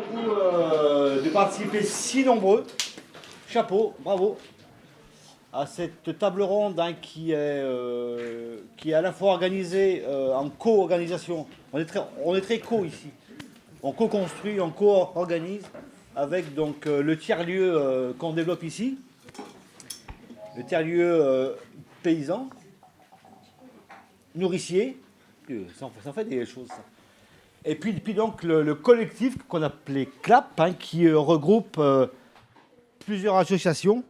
à vous de participer si nombreux. Chapeau, bravo. À cette table ronde qui est à la fois organisée en co-organisation. On est très co ici. On co-construit, on co-organise avec donc le tiers-lieu qu'on développe ici. Le tiers-lieu paysan, nourricier. Ça fait des choses, ça. Et puis donc le collectif qu'on appelait CLAP, qui regroupe plusieurs associations.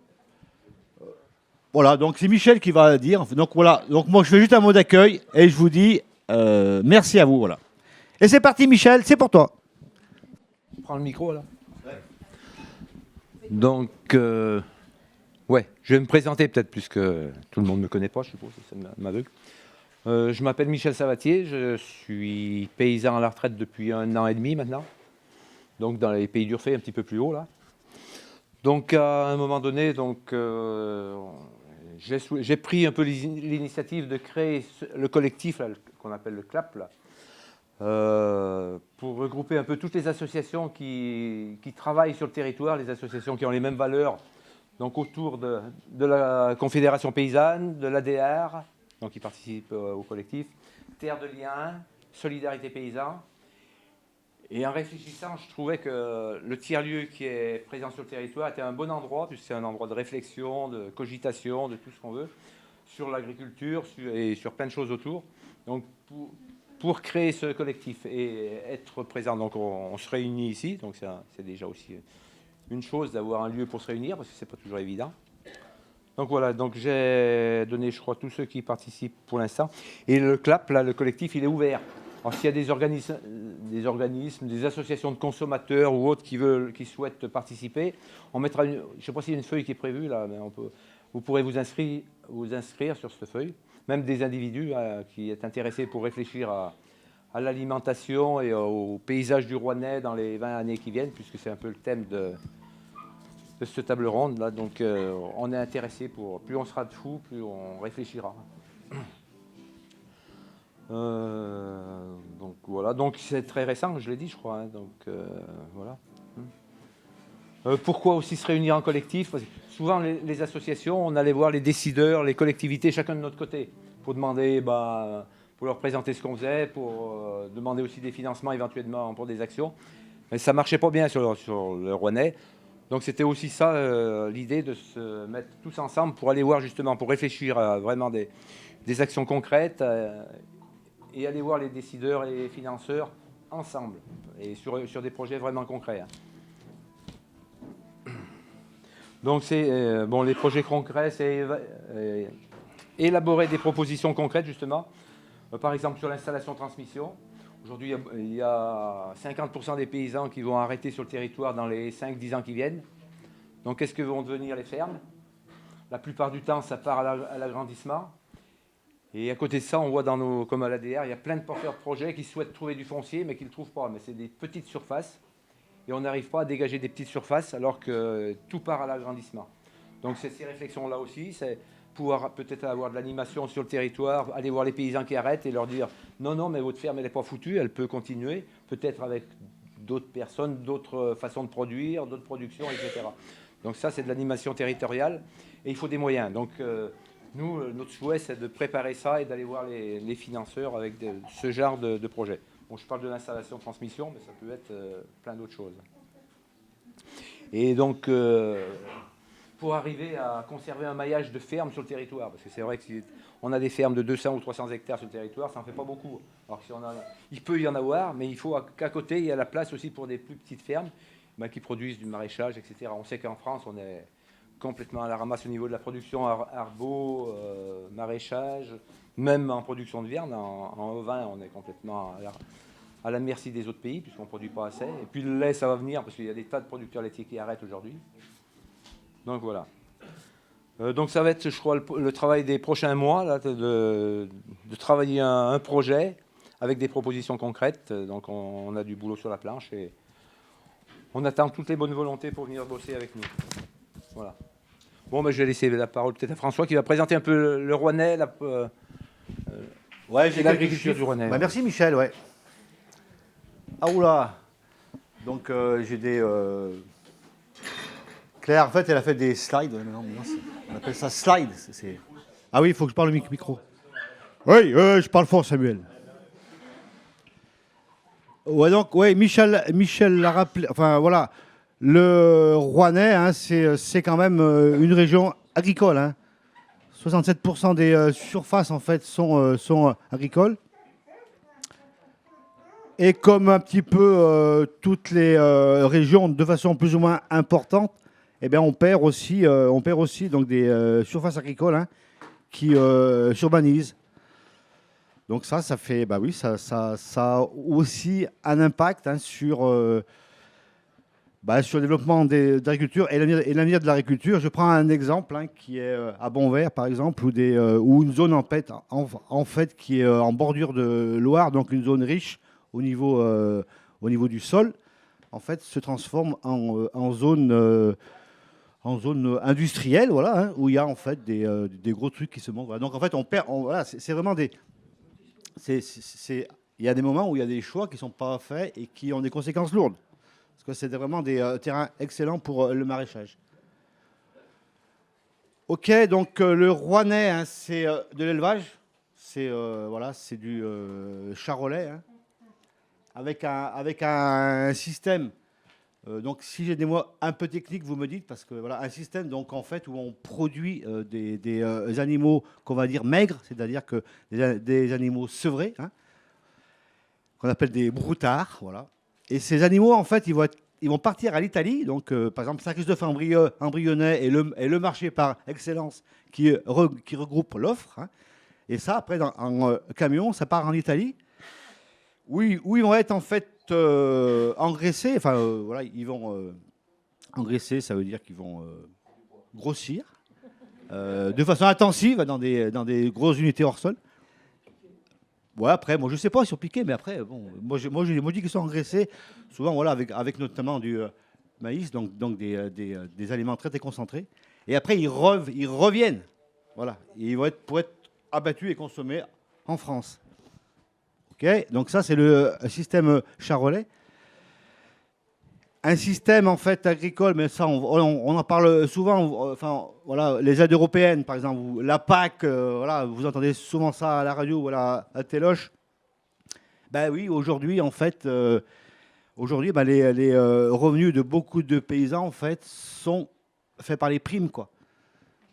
Voilà, donc c'est Michel qui va dire. Donc voilà, donc moi je fais juste un mot d'accueil et je vous dis merci à vous. Voilà. Et c'est parti Michel, c'est pour toi. Prends le micro là. Ouais. Donc, ouais, je vais me présenter peut-être puisque tout le monde ne me connaît pas, je suppose, c'est m'aveugle. Je m'appelle Michel Savatier, je suis paysan à la retraite depuis 1 an et demi maintenant. Donc dans les pays d'Urfé, un petit peu plus haut là. Donc à un moment donné, donc, j'ai pris un peu l'initiative de créer le collectif là, qu'on appelle le CLAP là, pour regrouper un peu toutes les associations qui travaillent sur le territoire, les associations qui ont les mêmes valeurs, donc autour de la Confédération paysanne, de l'ADR, donc qui participent au collectif, Terre de Liens, Solidarité paysan. Et en réfléchissant, je trouvais que le tiers-lieu qui est présent sur le territoire était un bon endroit, puisque c'est un endroit de réflexion, de cogitation, de tout ce qu'on veut, sur l'agriculture et sur plein de choses autour. Donc pour créer ce collectif et être présent, donc on se réunit ici, donc c'est déjà aussi une chose d'avoir un lieu pour se réunir, parce que c'est pas toujours évident. Donc voilà, donc j'ai donné, je crois, tous ceux qui participent pour l'instant. Et le CLAP, là, le collectif, il est ouvert. Alors s'il y a des organismes, des associations de consommateurs ou autres qui souhaitent participer, on mettra je ne sais pas s'il y a une feuille qui est prévue là, mais vous pourrez vous inscrire sur cette feuille. Même des individus qui sont intéressés pour réfléchir à l'alimentation et au paysage du Rouennais dans les 20 années qui viennent, puisque c'est un peu le thème de cette table ronde là. Donc on est intéressé plus on sera de fous, plus on réfléchira. Donc voilà, donc c'est très récent, je l'ai dit, je crois. Hein, donc voilà. Pourquoi aussi se réunir en collectif? Parce que souvent les associations, on allait voir les décideurs, les collectivités, chacun de notre côté, pour demander, pour leur présenter ce qu'on faisait, pour demander aussi des financements éventuellement pour des actions. Mais ça marchait pas bien sur le Rouennais. Donc c'était aussi ça l'idée de se mettre tous ensemble pour aller voir justement, pour réfléchir à vraiment des actions concrètes. Et aller voir les décideurs et les financeurs ensemble, et sur des projets vraiment concrets. Donc c'est les projets concrets, c'est élaborer des propositions concrètes justement. Par exemple sur l'installation-transmission. Aujourd'hui, il y a 50% des paysans qui vont arrêter sur le territoire dans les 5-10 ans qui viennent. Donc qu'est-ce que vont devenir les fermes? La plupart du temps, ça part à l'agrandissement. Et à côté de ça, on voit comme à l'ADR, il y a plein de porteurs de projets qui souhaitent trouver du foncier, mais qui ne le trouvent pas. Mais c'est des petites surfaces. Et on n'arrive pas à dégager des petites surfaces, alors que tout part à l'agrandissement. Donc c'est ces réflexions-là aussi, c'est pouvoir peut-être avoir de l'animation sur le territoire, aller voir les paysans qui arrêtent et leur dire « Non, mais votre ferme, elle n'est pas foutue, elle peut continuer, peut-être avec d'autres personnes, d'autres façons de produire, d'autres productions, etc. » Donc ça, c'est de l'animation territoriale. Et il faut des moyens. Donc nous, notre souhait, c'est de préparer ça et d'aller voir les financeurs avec ce genre de projet. Bon, je parle de l'installation-transmission, mais ça peut être plein d'autres choses. Et donc, pour arriver à conserver un maillage de fermes sur le territoire, parce que c'est vrai que si on a des fermes de 200 ou 300 hectares sur le territoire, ça n'en fait pas beaucoup. Alors il peut y en avoir, mais il faut qu'à côté, il y a la place aussi pour des plus petites fermes qui produisent du maraîchage, etc. On sait qu'en France, on est complètement à la ramasse au niveau de la production arbo, maraîchage, même en production de viande, en ovin, on est complètement à la merci des autres pays, puisqu'on ne produit pas assez. Et puis le lait, ça va venir, parce qu'il y a des tas de producteurs laitiers qui arrêtent aujourd'hui. Donc voilà. Donc ça va être, je crois, le travail des prochains mois, là, de travailler un projet avec des propositions concrètes. Donc on a du boulot sur la planche et on attend toutes les bonnes volontés pour venir bosser avec nous. Voilà. Bon, je vais laisser la parole peut-être à François qui va présenter un peu le Rouennais, j'ai l'agriculture du Rouennais. Merci Michel, ouais. Ah oula. Donc j'ai des... Claire, en fait, elle a fait des slides. Non, on appelle ça slide. Ah oui, il faut que je parle au micro. Oui, je parle fort, Samuel. Ouais, donc, ouais, Michel l'a rappelé. Enfin, voilà. Le Rouennais, hein, c'est quand même une région agricole. Hein. 67% des surfaces, en fait, sont agricoles. Et comme un petit peu toutes les régions, de façon plus ou moins importante, eh bien, on perd aussi donc, des surfaces agricoles hein, qui s'urbanisent. Donc ça fait, bah oui, ça a aussi un impact hein, sur le développement de l'agriculture et l'avenir de l'agriculture. Je prends un exemple hein, qui est à Bonvert, par exemple, où une zone en fait qui est en bordure de Loire, donc une zone riche au niveau du sol, en fait, se transforme en zone industrielle, voilà, hein, où il y a en fait des gros trucs qui se montent. Voilà. Donc en fait, voilà, c'est vraiment des il y a des moments où il y a des choix qui ne sont pas faits et qui ont des conséquences lourdes. Parce que c'est vraiment des terrains excellents pour le maraîchage. Ok, donc le Rouennais, hein, c'est de l'élevage. C'est du charolais. Hein, avec un système. Donc si j'ai des mots un peu techniques, vous me dites, parce que voilà, un système donc, en fait, où on produit des animaux qu'on va dire maigres, c'est-à-dire que des animaux sevrés, hein, qu'on appelle des broutards, voilà. Et ces animaux, en fait, ils vont partir à l'Italie. Donc, par exemple, Saint-Christophe embryonnais est le marché par excellence qui regroupe l'offre. Hein. Et ça, après, en camion, ça part en Italie, où ils vont être en fait engraissés. Enfin, voilà, ils vont engraisser, ça veut dire qu'ils vont grossir de façon intensive dans des grosses unités hors sol. Ouais, après, moi je sais pas, ils sont piqués, mais après, bon, moi je dis qu'ils sont engraissés, souvent voilà, avec notamment du maïs, donc des aliments très concentrés. Et après, ils reviennent. Voilà. Et ils vont pour être abattus et consommés en France. Ok, donc ça, c'est le système charolais. Un système en fait agricole, mais ça, on en parle souvent. Enfin, voilà, les aides européennes, par exemple, la PAC, voilà, vous entendez souvent ça à la radio, voilà, à Téloche. Ben oui, aujourd'hui, en fait, ben, les revenus de beaucoup de paysans, en fait, sont faits par les primes, quoi.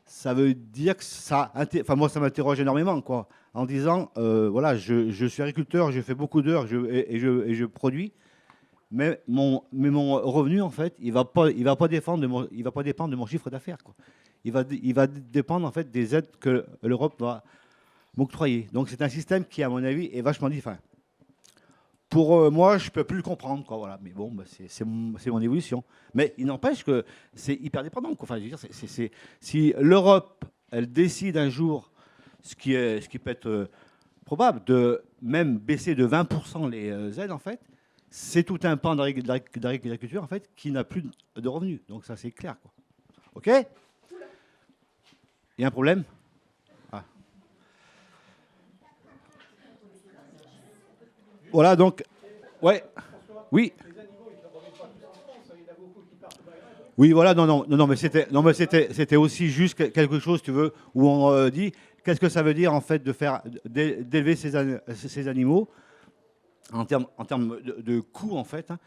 Ça veut dire que ça, enfin moi, ça m'interroge énormément, quoi, en disant, voilà, je suis agriculteur, je fais beaucoup d'heures et je produis. Mais mon revenu, en fait, il va pas dépendre de mon chiffre d'affaires, quoi. Il va dépendre, en fait, des aides que l'Europe va m'octroyer. Donc, c'est un système qui, à mon avis, est vachement différent. Pour moi, je ne peux plus le comprendre, quoi, voilà. Mais bon, bah, c'est mon évolution. Mais il n'empêche que c'est hyper dépendant, quoi. Enfin, je veux dire, si l'Europe, elle décide un jour, ce qui peut être probable, de même baisser de 20% les aides, en fait, c'est tout un pan de l'agriculture en fait qui n'a plus de revenus. Donc ça c'est clair, quoi. Ok. Il y a un problème. Ah. Voilà donc. Ouais. Oui. Oui voilà non mais c'était aussi juste quelque chose tu veux où on dit qu'est-ce que ça veut dire en fait de faire d'élever ces animaux en termes de coûts, en fait, hein,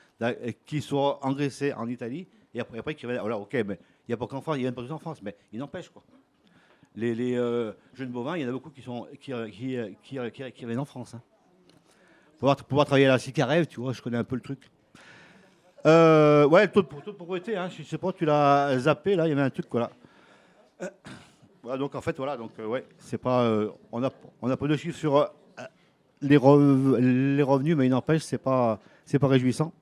qui soient engraissés en Italie, et après qui reviennent. Alors, ok, mais il n'y a pas qu'en France, il y a pas en France, mais il n'empêche, quoi. Les jeunes bovins, il y en a beaucoup qui reviennent en France. Hein. Pouvoir travailler à la Sicarève, tu vois, je connais un peu le truc. Ouais, le taux de pauvreté, hein, je ne sais pas, tu l'as zappé, là, il y avait un truc, voilà. Voilà, donc, en fait, voilà, donc, ouais, c'est pas... on a pas de chiffres sur... les revenus, mais il n'empêche, c'est pas réjouissant.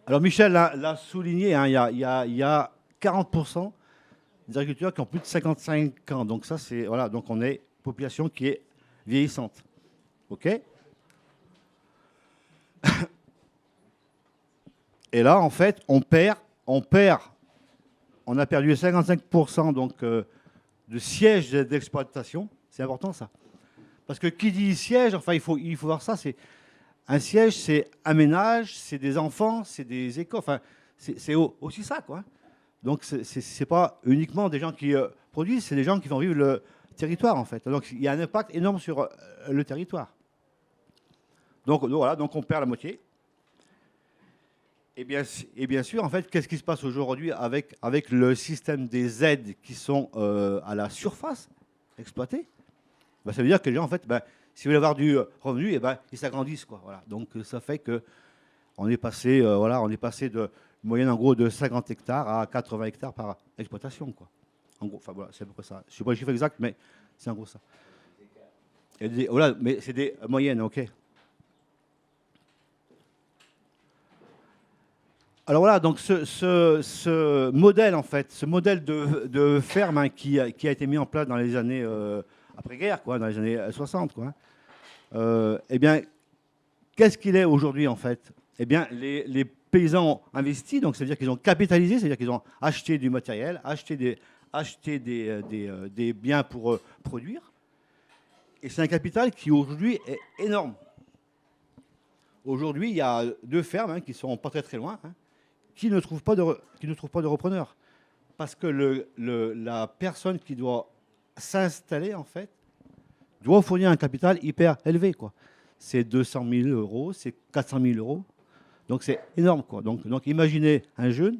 Alors Michel l'a souligné, hein, il y a 40% des agriculteurs qui ont plus de 55 ans. Donc ça, c'est voilà, donc on est population qui est vieillissante. Ok. Et là, en fait, on a perdu 55% donc de sièges d'exploitation. C'est important ça. Parce que qui dit siège, enfin il faut voir ça, c'est Un siège, c'est un ménage, c'est des enfants, c'est des écoles. Enfin, c'est aussi ça, quoi. Donc, c'est pas uniquement des gens qui produisent, c'est des gens qui font vivre le territoire, en fait. Donc, il y a un impact énorme sur le territoire. Donc, voilà, donc on perd la moitié. Et bien sûr, en fait, qu'est-ce qui se passe aujourd'hui avec le système des aides qui sont à la surface exploitées? Ben, ça veut dire que les gens, en fait, ben, s'ils veulent avoir du revenu, eh ben, ils s'agrandissent, quoi. Voilà. Donc, ça fait que on est passé, voilà, on est passé de moyenne, en gros, de 50 hectares à 80 hectares par exploitation, quoi. En gros, enfin, voilà, c'est à peu près ça. Je ne sais pas le chiffre exact, mais c'est en gros ça. Voilà, mais c'est des moyennes, ok. Alors voilà, donc ce modèle, en fait, ce modèle de ferme hein, qui a été mis en place dans les années après-guerre, quoi, dans les années 60, quoi, eh bien, qu'est-ce qu'il est aujourd'hui, en fait? Eh bien, les paysans ont investi, donc c'est-à-dire qu'ils ont capitalisé, c'est-à-dire qu'ils ont acheté du matériel, acheté des biens pour produire. Et c'est un capital qui, aujourd'hui, est énorme. Aujourd'hui, il y a 2 fermes hein, qui sont pas très très loin, hein, qui ne trouvent pas de repreneur. Parce que la personne qui doit s'installer, en fait, doit fournir un capital hyper élevé, quoi. C'est 200 000 euros, c'est 400 000 euros. Donc c'est énorme, quoi. Donc imaginez un jeune.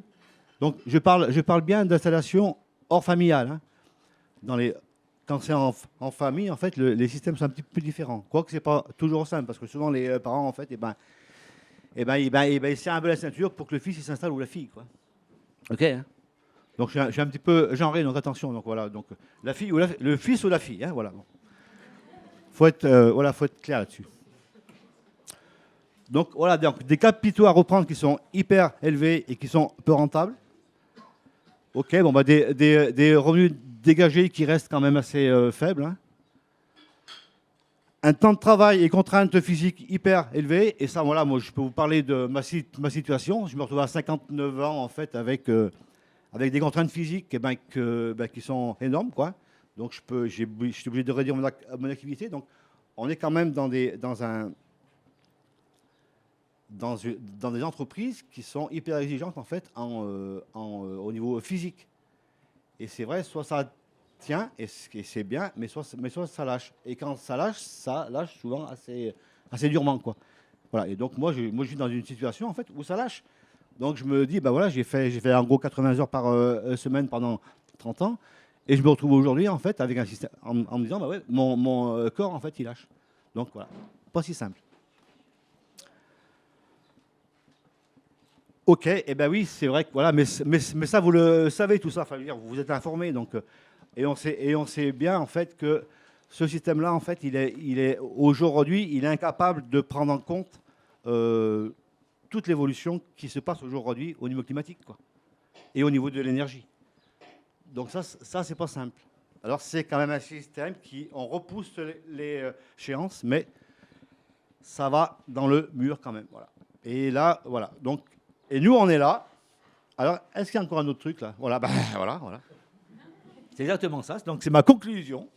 Donc je parle bien d'installation hors familiale. Hein. Quand c'est en famille, en fait, les systèmes sont un petit peu différents. Quoique c'est pas toujours simple, parce que souvent les parents, en fait, ils serrent un peu la ceinture pour que le fils il s'installe ou la fille, quoi. Ok. Hein. Donc je suis un petit peu genré, donc attention. Donc voilà, donc la fille ou le fils ou la fille, hein, voilà. Bon. Faut être clair là-dessus. Donc voilà, donc, des capitaux à reprendre qui sont hyper élevés et qui sont peu rentables. Ok, bon, bah, des revenus dégagés qui restent quand même assez faibles. Hein. Un temps de travail et contraintes physiques hyper élevées. Et ça, voilà, moi, je peux vous parler de ma situation. Je me retrouve à 59 ans, en fait, avec des contraintes physiques qui sont énormes, quoi. Donc, je suis obligé de réduire mon activité. Donc, on est quand même dans des entreprises qui sont hyper exigeantes en fait au niveau physique. Et c'est vrai, soit ça tient et c'est bien, mais soit ça lâche. Et quand ça lâche souvent assez durement, quoi. Voilà. Et donc moi je suis dans une situation en fait où ça lâche. Donc je me dis bah voilà, j'ai fait en gros 80 heures par semaine pendant 30 ans et je me retrouve aujourd'hui en fait avec un système en me disant bah ouais, mon corps en fait il lâche. Donc voilà, pas si simple. Ok, eh ben oui, c'est vrai que voilà, mais ça vous le savez tout ça, enfin, je veux dire, vous êtes informés, donc et on sait bien en fait que ce système-là, en fait, il est aujourd'hui, il est incapable de prendre en compte toute l'évolution qui se passe aujourd'hui au niveau climatique, quoi, et au niveau de l'énergie. Donc ça c'est pas simple. Alors c'est quand même un système qui on repousse les échéances, mais ça va dans le mur quand même, voilà. Et là, voilà, donc. Et nous, on est là. Alors, est-ce qu'il y a encore un autre truc là? Voilà, ben, voilà. C'est exactement ça. Donc, c'est ma conclusion.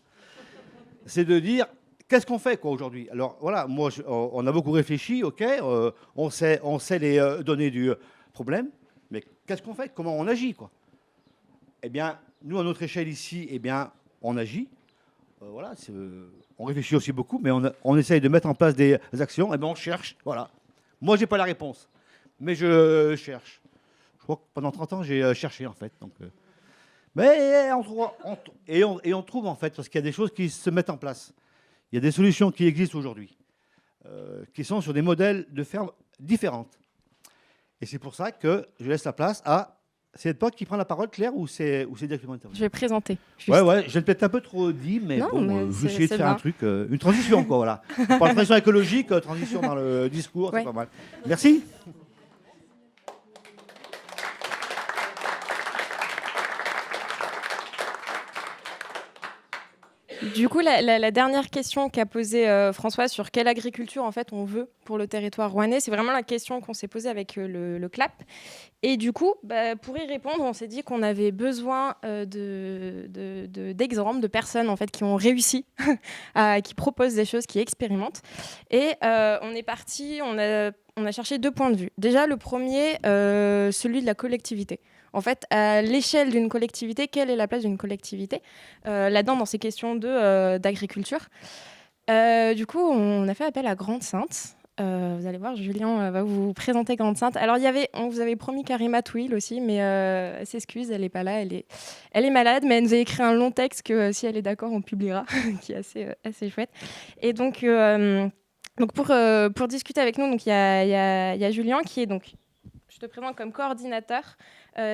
C'est de dire, qu'est-ce qu'on fait quoi aujourd'hui? Alors, voilà, moi, on a beaucoup réfléchi, ok. On sait les données du problème. Mais qu'est-ce qu'on fait? Comment on agit, quoi? Eh bien, nous, à notre échelle ici, eh bien, on agit. Voilà, on réfléchit aussi beaucoup, mais on essaye de mettre en place des actions. Eh bien, on cherche, voilà. Moi, je n'ai pas la réponse. Mais je cherche. Je crois que pendant 30 ans, j'ai cherché, en fait. Donc, mais on trouve, en fait, parce qu'il y a des choses qui se mettent en place. Il y a des solutions qui existent aujourd'hui, qui sont sur des modèles de ferme différentes. Et c'est pour ça que je laisse la place à... C'est toi qui prend la parole, Claire, ou c'est directement intervenu? Je vais présenter. Juste. Ouais, j'ai peut-être un peu trop dit, mais non, bon, je vais essayer de faire bien. un truc, une transition, quoi, voilà. On parle de transition écologique, transition dans le discours, ouais. C'est pas mal. Merci. Du coup, la dernière question qu'a posée François sur quelle agriculture en fait on veut pour le territoire rouennais, c'est vraiment la question qu'on s'est posée avec le CLAP. Et du coup, pour y répondre, on s'est dit qu'on avait besoin d'exemples, de personnes en fait qui ont réussi, qui proposent des choses, qui expérimentent. Et on est parti, on a cherché 2 points de vue. Déjà, le premier, celui de la collectivité. En fait, à l'échelle d'une collectivité, quelle est la place d'une collectivité là-dedans, dans ces questions d'agriculture. Du coup, on a fait appel à Grande-Synthe. Vous allez voir, Julien va vous présenter Grande-Synthe. Alors, on vous avait promis Karima Touil aussi, mais elle s'excuse, elle n'est pas là, elle est malade, mais elle nous a écrit un long texte que si elle est d'accord, on publiera, qui est assez chouette. Et donc pour discuter avec nous, il y a Julien qui est donc, je te présente comme coordinateur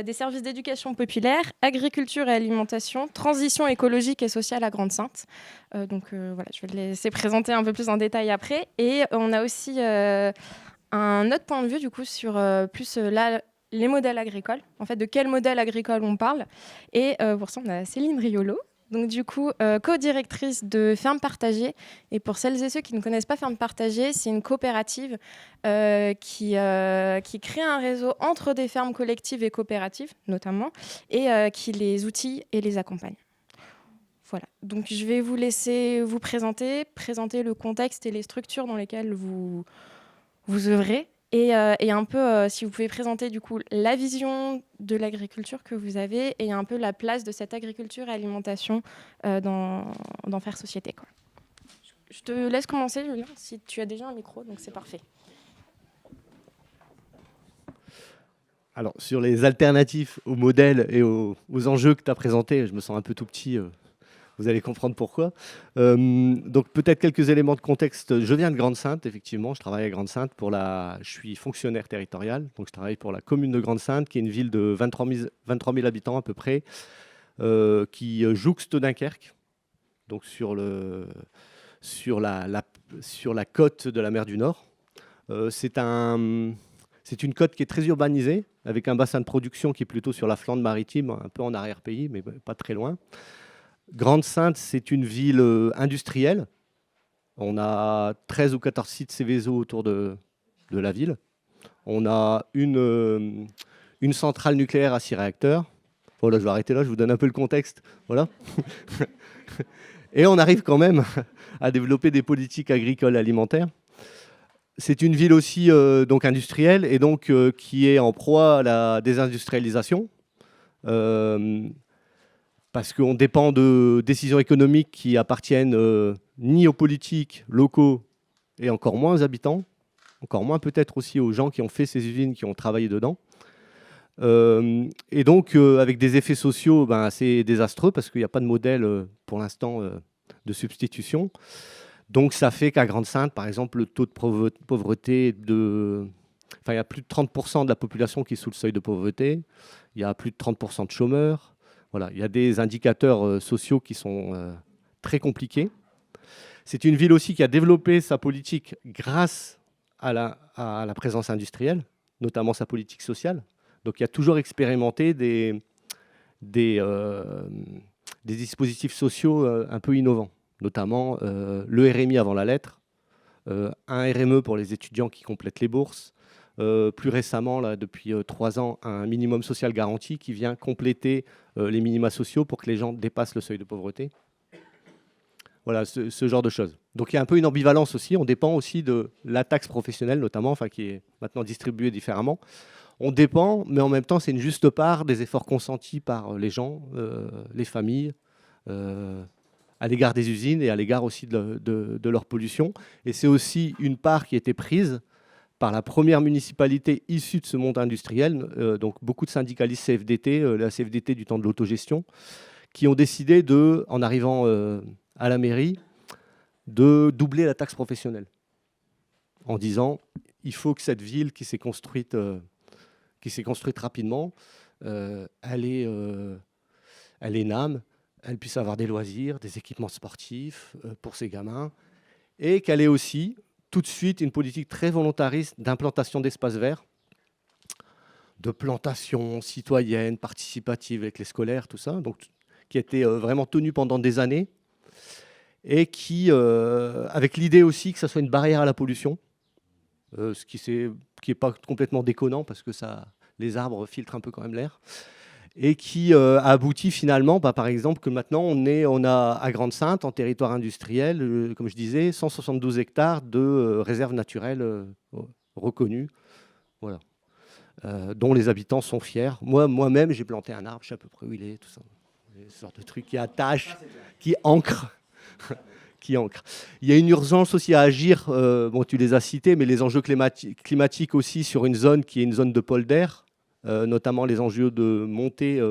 des services d'éducation populaire, agriculture et alimentation, transition écologique et sociale à Grande-Synthe. Voilà, je vais le laisser présenter un peu plus en détail après. Et on a aussi un autre point de vue du coup sur les modèles agricoles. En fait, de quel modèle agricole on parle. Et pour ça, on a Céline Riolo. Donc du coup, co-directrice de Ferme Partagée. Et pour celles et ceux qui ne connaissent pas Ferme Partagée, c'est une coopérative qui crée un réseau entre des fermes collectives et coopératives, notamment, et qui les outille et les accompagne. Voilà. Donc je vais vous laisser vous présenter le contexte et les structures dans lesquelles vous œuvrez. Et un peu, si vous pouvez présenter du coup la vision de l'agriculture que vous avez et un peu la place de cette agriculture et alimentation dans Faire Société, quoi. Je te laisse commencer, Julien, si tu as déjà un micro, donc c'est parfait. Alors, sur les alternatives aux modèles et aux enjeux que tu as présentés, je me sens un peu tout petit. Vous allez comprendre pourquoi. Donc peut-être quelques éléments de contexte. Je viens de Grande-Synthe, effectivement. Je travaille à Grande-Synthe. Je suis fonctionnaire territorial. Donc je travaille pour la commune de Grande-Synthe, qui est une ville de 23 000 habitants à peu près, qui jouxte Dunkerque. Donc sur la côte de la mer du Nord. C'est une côte qui est très urbanisée, avec un bassin de production qui est plutôt sur la Flandre maritime, un peu en arrière-pays, mais pas très loin. Grande-Synthe, c'est une ville industrielle. On a 13 ou 14 sites Céveso autour de la ville. On a une centrale nucléaire à 6 réacteurs. Voilà, je vais arrêter là, je vous donne un peu le contexte. Voilà. Et on arrive quand même à développer des politiques agricoles et alimentaires. C'est une ville aussi donc industrielle et donc qui est en proie à la désindustrialisation. Parce qu'on dépend de décisions économiques qui appartiennent ni aux politiques locaux et encore moins aux habitants, encore moins peut-être aussi aux gens qui ont fait ces usines, qui ont travaillé dedans. Et donc, avec des effets sociaux assez désastreux, parce qu'il n'y a pas de modèle pour l'instant de substitution. Donc, ça fait qu'à Grande-Synthe, par exemple, le taux de pauvreté il y a plus de 30% de la population qui est sous le seuil de pauvreté. Il y a plus de 30% de chômeurs. Voilà, il y a des indicateurs sociaux qui sont très compliqués. C'est une ville aussi qui a développé sa politique grâce à la présence industrielle, notamment sa politique sociale. Donc, il y a toujours expérimenté des dispositifs sociaux un peu innovants, notamment le RMI avant la lettre, un RME pour les étudiants qui complètent les bourses, plus récemment, là, depuis 3 ans, un minimum social garanti qui vient compléter les minima sociaux pour que les gens dépassent le seuil de pauvreté. Voilà, ce genre de choses. Donc il y a un peu une ambivalence aussi. On dépend aussi de la taxe professionnelle, notamment, qui est maintenant distribuée différemment. On dépend, mais en même temps, c'est une juste part des efforts consentis par les gens, les familles, à l'égard des usines et à l'égard aussi de leur pollution. Et c'est aussi une part qui a été prise par la première municipalité issue de ce monde industriel, donc beaucoup de syndicalistes CFDT, la CFDT du temps de l'autogestion, qui ont décidé en arrivant à la mairie, de doubler la taxe professionnelle, en disant il faut que cette ville qui s'est construite rapidement, elle ait une âme, elle puisse avoir des loisirs, des équipements sportifs pour ses gamins, et qu'elle ait aussi tout de suite une politique très volontariste d'implantation d'espaces verts, de plantation citoyenne, participative avec les scolaires, tout ça, donc, qui a été vraiment tenue pendant des années. et qui, avec l'idée aussi que ça soit une barrière à la pollution, ce qui n'est pas complètement déconnant parce que les arbres filtrent un peu quand même l'air, et qui a abouti finalement, par exemple, que maintenant on a à Grande-Synthe, en territoire industriel, comme je disais, 172 hectares de réserves naturelles reconnues, voilà, dont les habitants sont fiers. Moi-même, j'ai planté un arbre, je sais à peu près où il est, tout ça. Des sortes de trucs qui attachent, qui ancrent. Qui ancre. Il y a une urgence aussi à agir, bon, tu les as cités, mais les enjeux climatiques aussi sur une zone qui est une zone de pôle d'air, notamment les enjeux de montée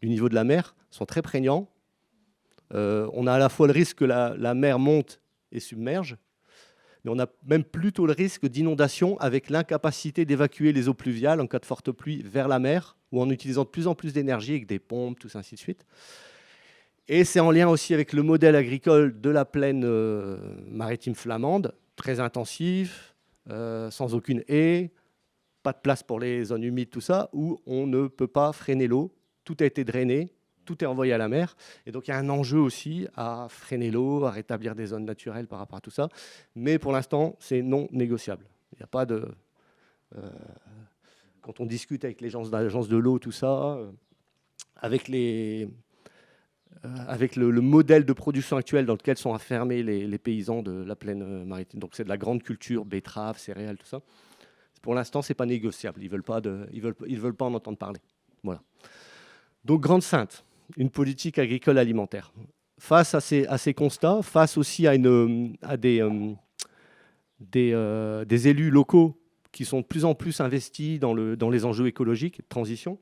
du niveau de la mer sont très prégnants. On a à la fois le risque que la mer monte et submerge, mais on a même plutôt le risque d'inondation avec l'incapacité d'évacuer les eaux pluviales en cas de forte pluie vers la mer, ou en utilisant de plus en plus d'énergie avec des pompes, tout ça, ainsi de suite. Et c'est en lien aussi avec le modèle agricole de la plaine maritime flamande, très intensif, sans aucune haie, pas de place pour les zones humides, tout ça, où on ne peut pas freiner l'eau. Tout a été drainé, tout est envoyé à la mer. Et donc il y a un enjeu aussi à freiner l'eau, à rétablir des zones naturelles par rapport à tout ça. Mais pour l'instant, c'est non négociable. Il n'y a pas de... quand on discute avec les gens de l'agence de l'eau, tout ça, avec le modèle de production actuel dans lequel sont enfermés les paysans de la plaine maritime. Donc c'est de la grande culture, betteraves, céréales, tout ça. Pour l'instant, ce n'est pas négociable. Ils ne veulent pas en entendre parler. Voilà. Donc Grande-Synthe, une politique agricole alimentaire. Face à ces constats, face aussi à des élus locaux qui sont de plus en plus investis dans les enjeux écologiques et de transition,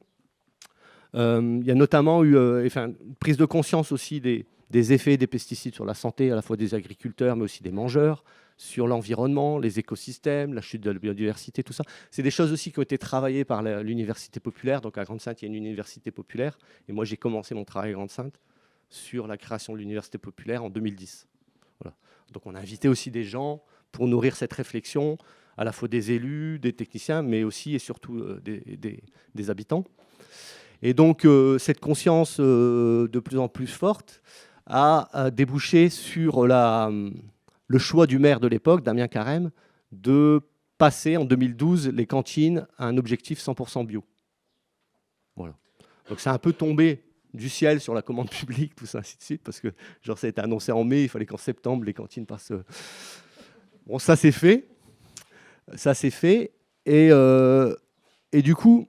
il y a notamment eu une prise de conscience aussi des effets des pesticides sur la santé, à la fois des agriculteurs, mais aussi des mangeurs, sur l'environnement, les écosystèmes, la chute de la biodiversité, tout ça. C'est des choses aussi qui ont été travaillées par l'université populaire. Donc à Grande-Synthe, il y a une université populaire. Et moi, j'ai commencé mon travail à Grande-Synthe sur la création de l'université populaire en 2010. Voilà. Donc on a invité aussi des gens pour nourrir cette réflexion, à la fois des élus, des techniciens, mais aussi et surtout des habitants. Et donc, cette conscience de plus en plus forte a débouché sur le choix du maire de l'époque, Damien Carême, de passer en 2012 les cantines à un objectif 100% bio. Voilà. Donc, c'est un peu tombé du ciel sur la commande publique, tout ça, ainsi de suite, parce que genre, ça a été annoncé en mai, il fallait qu'en septembre, les cantines passent... Bon, ça, c'est fait. Ça, c'est fait. Et du coup...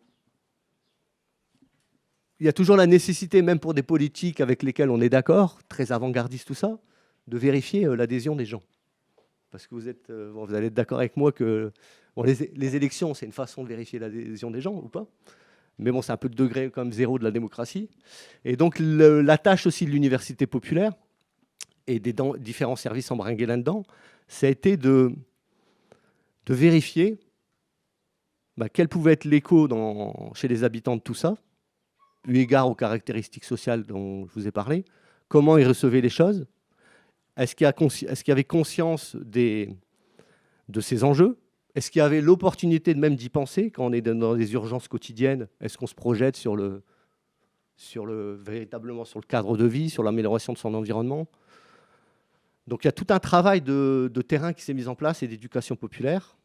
il y a toujours la nécessité, même pour des politiques avec lesquelles on est d'accord, très avant-gardistes, tout ça, de vérifier l'adhésion des gens. Parce que vous allez être d'accord avec moi que les élections, c'est une façon de vérifier l'adhésion des gens, ou pas. Mais bon, c'est un peu le degré quand même zéro de la démocratie. Et donc, la tâche aussi de l'université populaire et des différents services embringués là-dedans, ça a été de vérifier quel pouvait être l'écho chez les habitants de tout ça, eu égard aux caractéristiques sociales dont je vous ai parlé, comment ils recevaient les choses, est-ce qu'il y avait conscience de ces enjeux, est-ce qu'il y avait l'opportunité de même d'y penser quand on est dans des urgences quotidiennes, est-ce qu'on se projette véritablement sur le cadre de vie, sur l'amélioration de son environnement. Donc il y a tout un travail de terrain qui s'est mis en place et d'éducation populaire,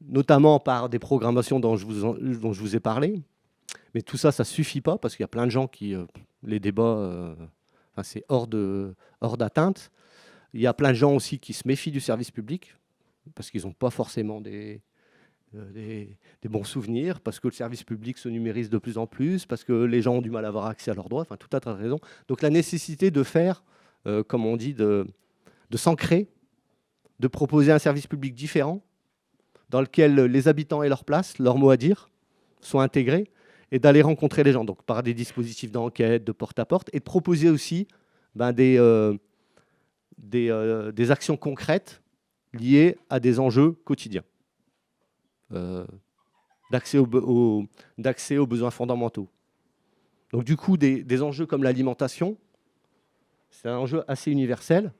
notamment par des programmations dont je vous ai parlé. Mais tout ça, ça ne suffit pas parce qu'il y a plein de gens qui... les débats, c'est hors d'atteinte. Il y a plein de gens aussi qui se méfient du service public parce qu'ils n'ont pas forcément des bons souvenirs, parce que le service public se numérise de plus en plus, parce que les gens ont du mal à avoir accès à leurs droits, enfin tout un tas de raisons. Donc la nécessité de faire, comme on dit, de s'ancrer, de proposer un service public différent dans lequel les habitants aient leur place, leur mot à dire, soient intégrés, et d'aller rencontrer les gens, donc par des dispositifs d'enquête, de porte-à-porte, et de proposer aussi des actions concrètes liées à des enjeux quotidiens, d'accès aux besoins fondamentaux. Donc du coup, des enjeux comme l'alimentation, c'est un enjeu assez universel,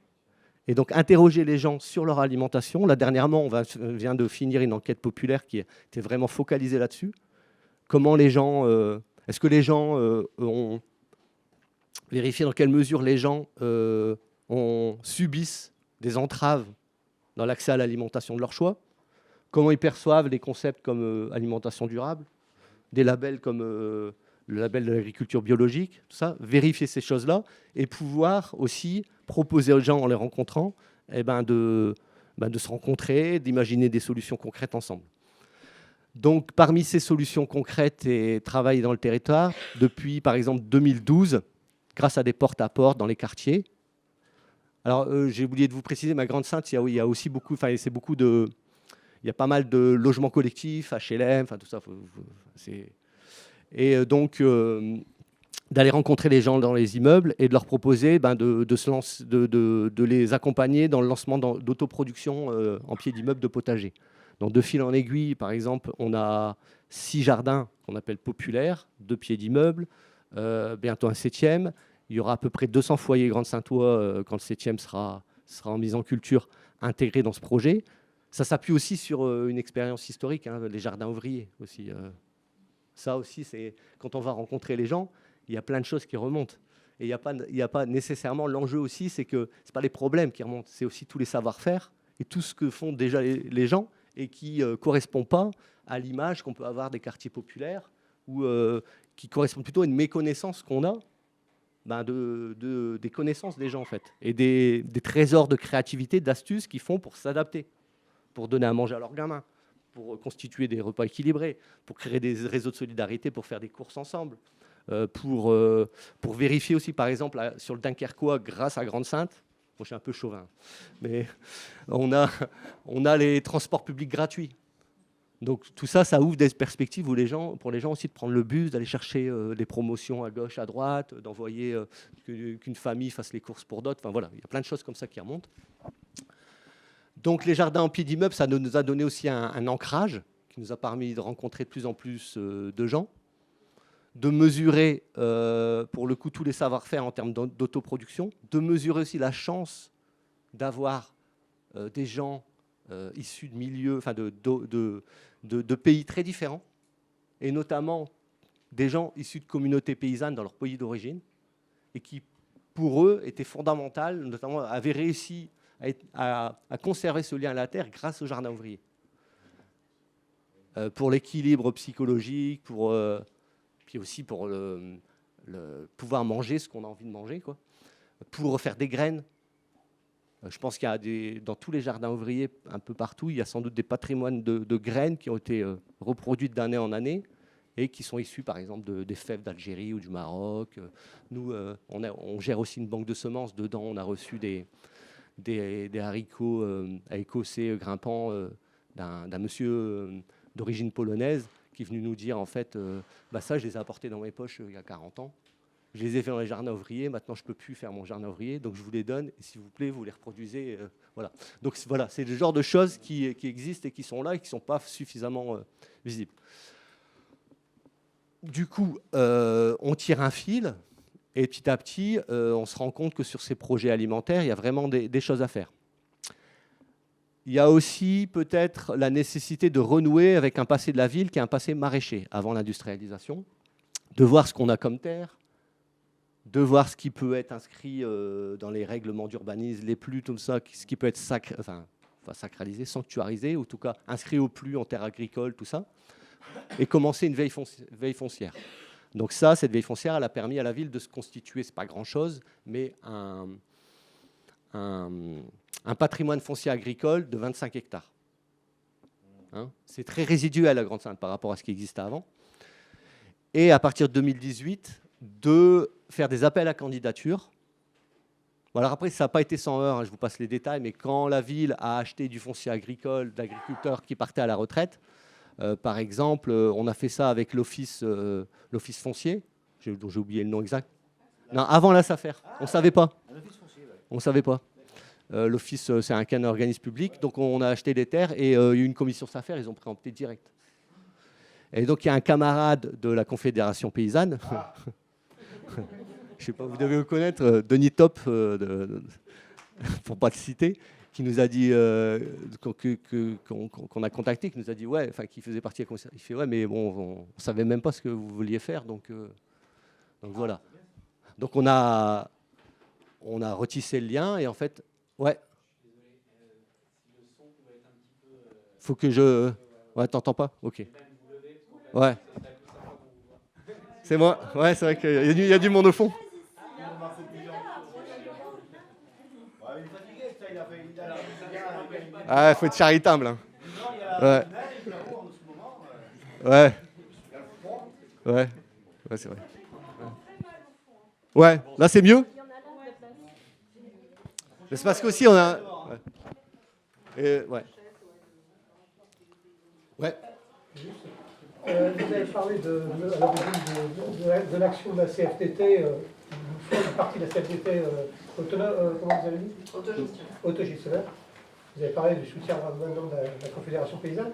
et donc interroger les gens sur leur alimentation. Là, dernièrement, on vient de finir une enquête populaire qui était vraiment focalisée là-dessus. Comment les gens, est-ce que les gens ont vérifier dans quelle mesure les gens subissent des entraves dans l'accès à l'alimentation de leur choix, comment ils perçoivent les concepts comme alimentation durable, des labels comme le label de l'agriculture biologique, tout ça, vérifier ces choses-là et pouvoir aussi proposer aux gens en les rencontrant de se rencontrer, d'imaginer des solutions concrètes ensemble. Donc parmi ces solutions concrètes et travail dans le territoire, depuis par exemple 2012, grâce à des porte-à-porte dans les quartiers. Alors j'ai oublié de vous préciser, ma Grande Sainte, il y a aussi beaucoup, il y a pas mal de logements collectifs, HLM, tout ça. Et donc, d'aller rencontrer les gens dans les immeubles et de leur proposer de les accompagner dans le lancement d'autoproduction en pied d'immeuble de potager. Donc, de fil en aiguille, par exemple, on a 6 jardins qu'on appelle populaires, 2 pieds d'immeuble, bientôt un 7e. Il y aura à peu près 200 foyers Grande Sainte-Ouen quand le 7e sera en mise en culture, intégré dans ce projet. Ça s'appuie aussi sur une expérience historique, les jardins ouvriers aussi. Ça aussi, c'est quand on va rencontrer les gens, il y a plein de choses qui remontent. Et il n'y a pas nécessairement l'enjeu aussi, c'est que ce n'est pas les problèmes qui remontent, c'est aussi tous les savoir-faire et tout ce que font déjà les gens et qui ne correspond pas à l'image qu'on peut avoir des quartiers populaires ou qui correspond plutôt à une méconnaissance qu'on a des connaissances des gens en fait et des trésors de créativité, d'astuces qu'ils font pour s'adapter, pour donner à manger à leurs gamins, pour constituer des repas équilibrés, pour créer des réseaux de solidarité, pour faire des courses ensemble, pour vérifier aussi, par exemple, sur le Dunkerquois, grâce à Grande Sainte, bon, je suis un peu chauvin, mais on a les transports publics gratuits. Donc tout ça, ça ouvre des perspectives pour les gens aussi de prendre le bus, d'aller chercher des promotions à gauche, à droite, d'envoyer qu'une famille fasse les courses pour d'autres. Enfin voilà, il y a plein de choses comme ça qui remontent. Donc les jardins en pied d'immeuble, ça nous a donné aussi un ancrage qui nous a permis de rencontrer de plus en plus de gens, de mesurer pour le coup tous les savoir-faire en termes d'autoproduction, de mesurer aussi la chance d'avoir des gens issus de milieux, de pays très différents, et notamment des gens issus de communautés paysannes dans leur pays d'origine, et qui, pour eux, étaient fondamentales, notamment avaient réussi à conserver ce lien à la terre grâce au jardin ouvrier. Pour l'équilibre psychologique, puis aussi pour pouvoir manger ce qu'on a envie de manger, quoi. Pour faire des graines. Je pense qu'il y a dans tous les jardins ouvriers, un peu partout, il y a sans doute des patrimoines de graines qui ont été reproduites d'année en année et qui sont issus, par exemple, des fèves d'Algérie ou du Maroc. Nous, on gère aussi une banque de semences. Dedans, on a reçu des haricots écossais grimpants d'un monsieur d'origine polonaise qui est venu nous dire, en fait, ça, je les ai apportés dans mes poches il y a 40 ans. Je les ai fait dans les jardins ouvriers. Maintenant, je ne peux plus faire mon jardin ouvrier. Donc, je vous les donne. Et s'il vous plaît, vous les reproduisez. Voilà. Donc, voilà, c'est le genre de choses qui existent et qui sont là et qui ne sont pas suffisamment visibles. Du coup, on tire un fil. Et petit à petit, on se rend compte que sur ces projets alimentaires, il y a vraiment des choses à faire. Il y a aussi peut-être la nécessité de renouer avec un passé de la ville qui est un passé maraîcher avant l'industrialisation, de voir ce qu'on a comme terre, de voir ce qui peut être inscrit dans les règlements d'urbanisme, les plus, tout ça, ce qui peut être sacralisé, sanctuarisé, ou en tout cas inscrit au plus en terre agricole, tout ça, et commencer une veille foncière. Donc ça, cette veille foncière, elle a permis à la ville de se constituer, c'est pas grand-chose, mais un patrimoine foncier agricole de 25 hectares. C'est très résiduel à Grande Sainte par rapport à ce qui existait avant. Et à partir de 2018, de faire des appels à candidature. Voilà, après, ça n'a pas été sans heurts, je vous passe les détails, mais quand la ville a acheté du foncier agricole d'agriculteurs qui partaient à la retraite, par exemple, on a fait ça avec l'office foncier, dont j'ai oublié le nom exact. Non, avant la SAFER, on ne savait pas. On ne savait pas. L'office, c'est un organisme public, donc on a acheté des terres et il y a eu une commission SAFER, ils ont préempté direct. Et donc il y a un camarade de la Confédération paysanne, je ne sais pas, vous devez le connaître, Denis Top, pour ne pas le citer, qui nous a dit, qu'on a contacté, qui nous a dit, ouais, enfin, qui faisait partie de la commission. Il fait, ouais, mais bon, on ne savait même pas ce que vous vouliez faire, donc voilà. Donc on a retissé le lien et en fait, ouais. Faut que je... Ouais, t'entends pas? Ok. Ouais. C'est moi. Ouais, c'est vrai qu'il y a du monde au fond. Ah, il faut être charitable. Hein. Ouais. Ouais. Ouais. Ouais, c'est vrai. Ouais, là c'est mieux. Mais c'est parce qu'aussi on a... Ouais. Ouais. Ouais. Vous avez parlé de l'action de la CFTT, une partie de la CFTT autonome, comment vous avez dit? Autogestionnaire. Vous avez parlé du soutien maintenant de la Confédération paysanne.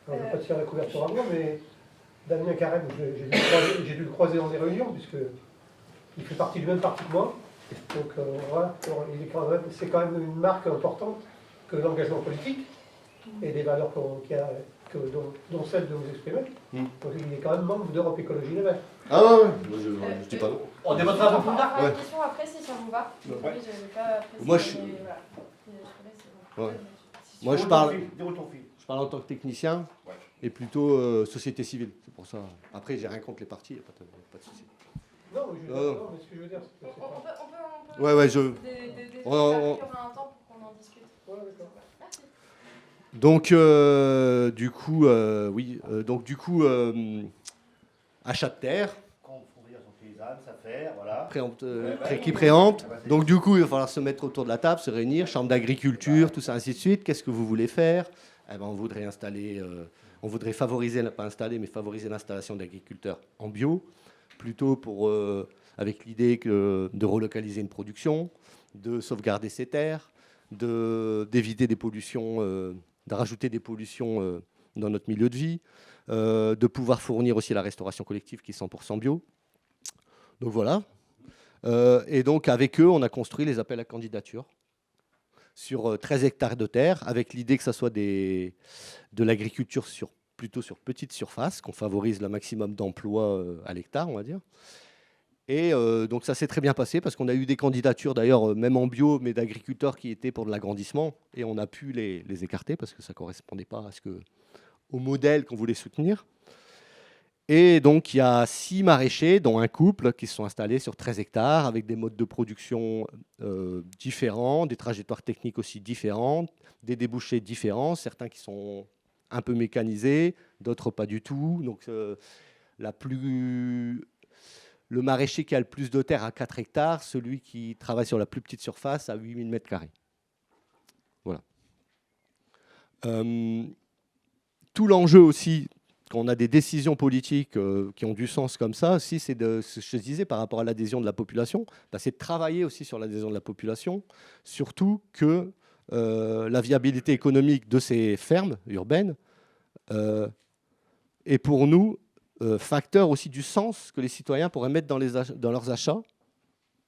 Alors, je ne vais pas tirer la couverture à moi, mais Damien Carême, j'ai dû le croiser dans des réunions, puisqu'il fait partie du même parti que moi. Donc voilà, c'est quand même une marque importante que l'engagement politique et des valeurs dont celle de vous exprimer. Donc il est quand même membre d'Europe Écologie Les Verts. Ah ouais, moi je dis pas non. On débattra un peu plus tard. La question après, si ça vous va. Ouais. Oui, j'avais pas précisé, Moi, je- mais voilà. Ouais. Moi je parle Déroule en tant que technicien et plutôt société civile. C'est pour ça. Après, j'ai rien contre les partis, il n'y a pas de souci. Non, mais ce que je veux dire, c'est que c'est On pas... peut Ouais, je... il y On- aura un temps pour qu'on en discute. Ouais, d'accord. Merci. Donc, du coup, oui. Donc, du coup, achat de terre, Confédération paysanne, ça fait, voilà. qui préempte. Donc, du coup, il va falloir se mettre autour de la table, se réunir, chambre d'agriculture, tout ça, ainsi de suite. Qu'est-ce que vous voulez faire? Eh ben, on voudrait installer, on voudrait favoriser, pas installer, mais favoriser l'installation d'agriculteurs en bio, plutôt pour, avec l'idée de relocaliser une production, de sauvegarder ces terres, d'éviter des pollutions, de rajouter des pollutions dans notre milieu de vie, de pouvoir fournir aussi la restauration collective qui est 100% bio. Donc voilà. Et donc avec eux, on a construit les appels à candidature sur 13 hectares de terre, avec l'idée que ça soit de l'agriculture plutôt sur petite surface, qu'on favorise le maximum d'emplois à l'hectare, on va dire. Et donc ça s'est très bien passé parce qu'on a eu des candidatures d'ailleurs, même en bio, mais d'agriculteurs qui étaient pour de l'agrandissement. Et on a pu les écarter parce que ça ne correspondait pas au modèle qu'on voulait soutenir. Et donc il y a 6 maraîchers, dont un couple, qui se sont installés sur 13 hectares avec des modes de production différents, des trajectoires techniques aussi différentes, des débouchés différents, certains qui sont un peu mécanisés, d'autres pas du tout. Donc le maraîcher qui a le plus de terre à 4 hectares, celui qui travaille sur la plus petite surface à 8000 m². Voilà. Tout l'enjeu aussi, quand on a des décisions politiques qui ont du sens comme ça, aussi, c'est ce que je disais par rapport à l'adhésion de la population, c'est de travailler aussi sur l'adhésion de la population, surtout que la viabilité économique de ces fermes urbaines est pour nous facteur aussi du sens que les citoyens pourraient mettre dans leurs achats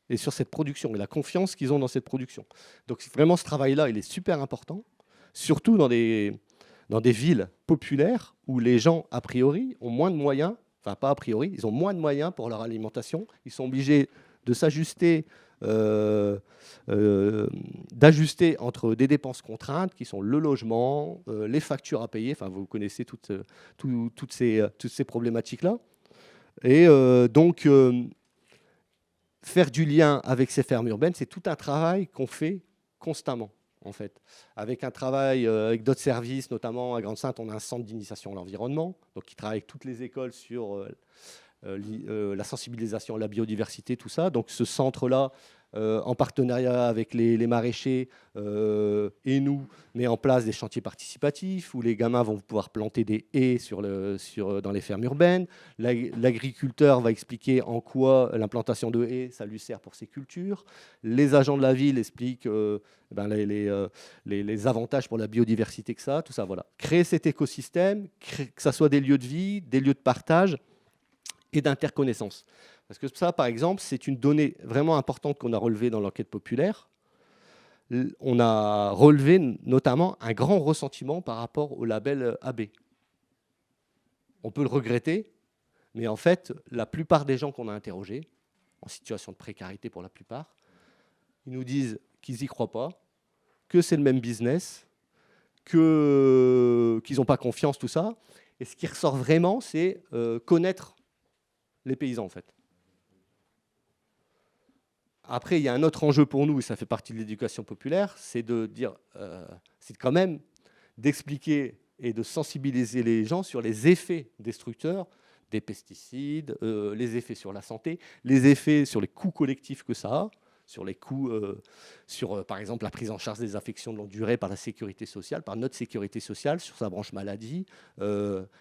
et sur cette production, et la confiance qu'ils ont dans cette production. Donc vraiment, ce travail-là, il est super important, surtout dans des villes populaires où les gens, a priori, ont moins de moyens, enfin pas a priori, ils ont moins de moyens pour leur alimentation, ils sont obligés de s'ajuster, d'ajuster entre des dépenses contraintes qui sont le logement, les factures à payer, enfin vous connaissez toutes ces problématiques-là. Et donc, faire du lien avec ces fermes urbaines, c'est tout un travail qu'on fait constamment, en fait. Avec un travail avec d'autres services, notamment à Grande-Synthe, on a un centre d'initiation à l'environnement, donc qui travaille avec toutes les écoles sur la sensibilisation à la biodiversité, tout ça. Donc ce centre-là, en partenariat avec les maraîchers et nous, met en place des chantiers participatifs où les gamins vont pouvoir planter des haies dans les fermes urbaines. L'agriculteur va expliquer en quoi l'implantation de haies, ça lui sert pour ses cultures. Les agents de la ville expliquent les avantages pour la biodiversité que ça, tout ça. Voilà. Créer cet écosystème, que ça soit des lieux de vie, des lieux de partage et d'interconnaissance. Parce que ça, par exemple, c'est une donnée vraiment importante qu'on a relevée dans l'enquête populaire. On a relevé notamment un grand ressentiment par rapport au label AB. On peut le regretter, mais en fait, la plupart des gens qu'on a interrogés en situation de précarité pour la plupart. Ils nous disent qu'ils n'y croient pas, que c'est le même business, qu'ils n'ont pas confiance, tout ça. Et ce qui ressort vraiment, c'est connaître les paysans, en fait. Après, il y a un autre enjeu pour nous, et ça fait partie de l'éducation populaire, c'est de dire, c'est quand même d'expliquer et de sensibiliser les gens sur les effets destructeurs des pesticides, les effets sur la santé, les effets sur les coûts collectifs que ça a, sur les coûts, sur par exemple la prise en charge des affections de longue durée par la sécurité sociale, par notre sécurité sociale, sur sa branche maladie.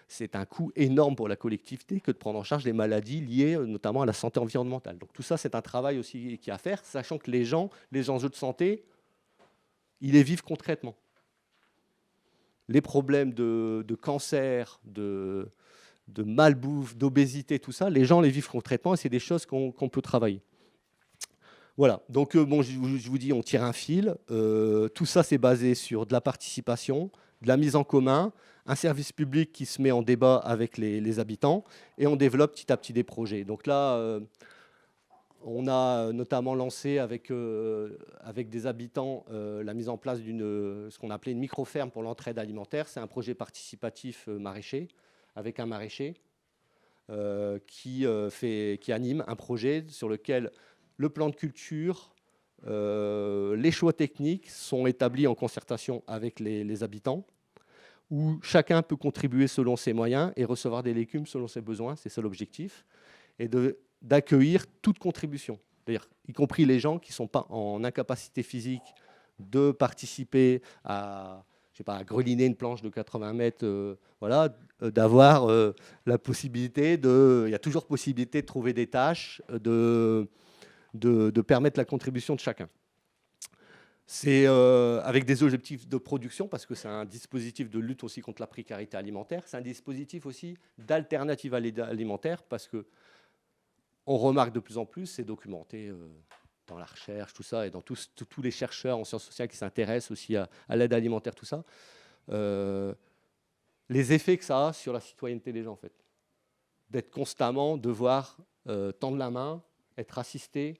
C'est un coût énorme pour la collectivité que de prendre en charge les maladies liées notamment à la santé environnementale. Donc tout ça, c'est un travail aussi qu'il y a à faire, sachant que les gens, les enjeux de santé, ils les vivent concrètement. Les problèmes de cancer, de malbouffe, d'obésité, tout ça, les gens les vivent concrètement et c'est des choses qu'on peut travailler. Voilà, donc bon, je vous dis, on tire un fil. Tout ça, c'est basé sur de la participation, de la mise en commun, un service public qui se met en débat avec les habitants et on développe petit à petit des projets. Donc là, on a notamment lancé avec des habitants la mise en place ce qu'on appelait une micro-ferme pour l'entraide alimentaire. C'est un projet participatif maraîcher avec un maraîcher qui anime un projet sur lequel le plan de culture, les choix techniques sont établis en concertation avec les habitants, où chacun peut contribuer selon ses moyens et recevoir des légumes selon ses besoins, c'est ça l'objectif, et d'accueillir toute contribution, c'est-à-dire y compris les gens qui ne sont pas en incapacité physique de participer à, je sais pas, à greliner une planche de 80 mètres, voilà, d'avoir la possibilité il y a toujours possibilité de trouver des tâches, de permettre la contribution de chacun. C'est avec des objectifs de production, parce que c'est un dispositif de lutte aussi contre la précarité alimentaire. C'est un dispositif aussi d'alternative alimentaire, parce qu'on remarque de plus en plus, c'est documenté dans la recherche, tout ça, et dans tous les chercheurs en sciences sociales qui s'intéressent aussi à l'aide alimentaire, tout ça, les effets que ça a sur la citoyenneté des gens, en fait. D'être constamment, devoir tendre la main, être assisté,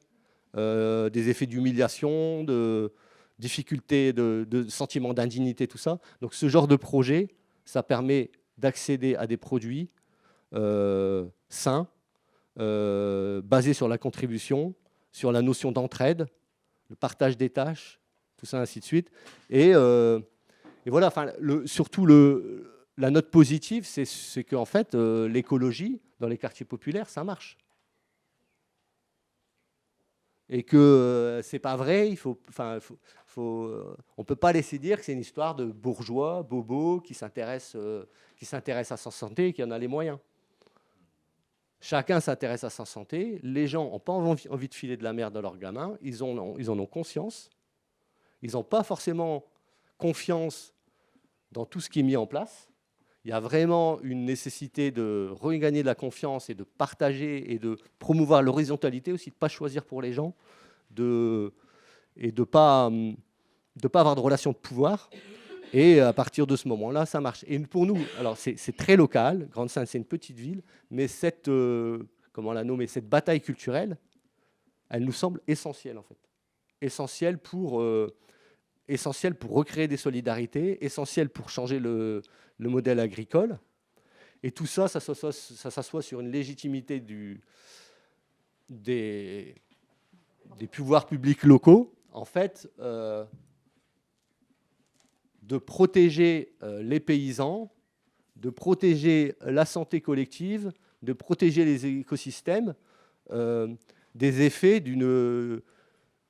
des effets d'humiliation, de difficultés, de sentiments d'indignité, tout ça. Donc ce genre de projet, ça permet d'accéder à des produits sains, basés sur la contribution, sur la notion d'entraide, le partage des tâches, tout ça, ainsi de suite. Et voilà, surtout la note positive, c'est qu'en fait, l'écologie, dans les quartiers populaires, ça marche. Et que c'est pas vrai, on peut pas laisser dire que c'est une histoire de bourgeois, bobos, qui s'intéressent à sa santé et qui en a les moyens. Chacun s'intéresse à sa santé, les gens n'ont pas envie de filer de la merde à leurs gamins, ils en ont conscience, ils n'ont pas forcément confiance dans tout ce qui est mis en place. Il y a vraiment une nécessité de regagner de la confiance et de partager et de promouvoir l'horizontalité aussi, de ne pas choisir pour les gens et de ne pas avoir de relation de pouvoir. Et à partir de ce moment-là, ça marche. Et pour nous, alors c'est très local, Grande-Synthe, c'est une petite ville, mais cette bataille culturelle, elle nous semble essentielle, en fait. Essentielle pour recréer des solidarités, essentielle pour changer le modèle agricole. Et tout ça, ça s'assoit sur une légitimité des pouvoirs publics locaux, en fait, de protéger les paysans, de protéger la santé collective, de protéger les écosystèmes des effets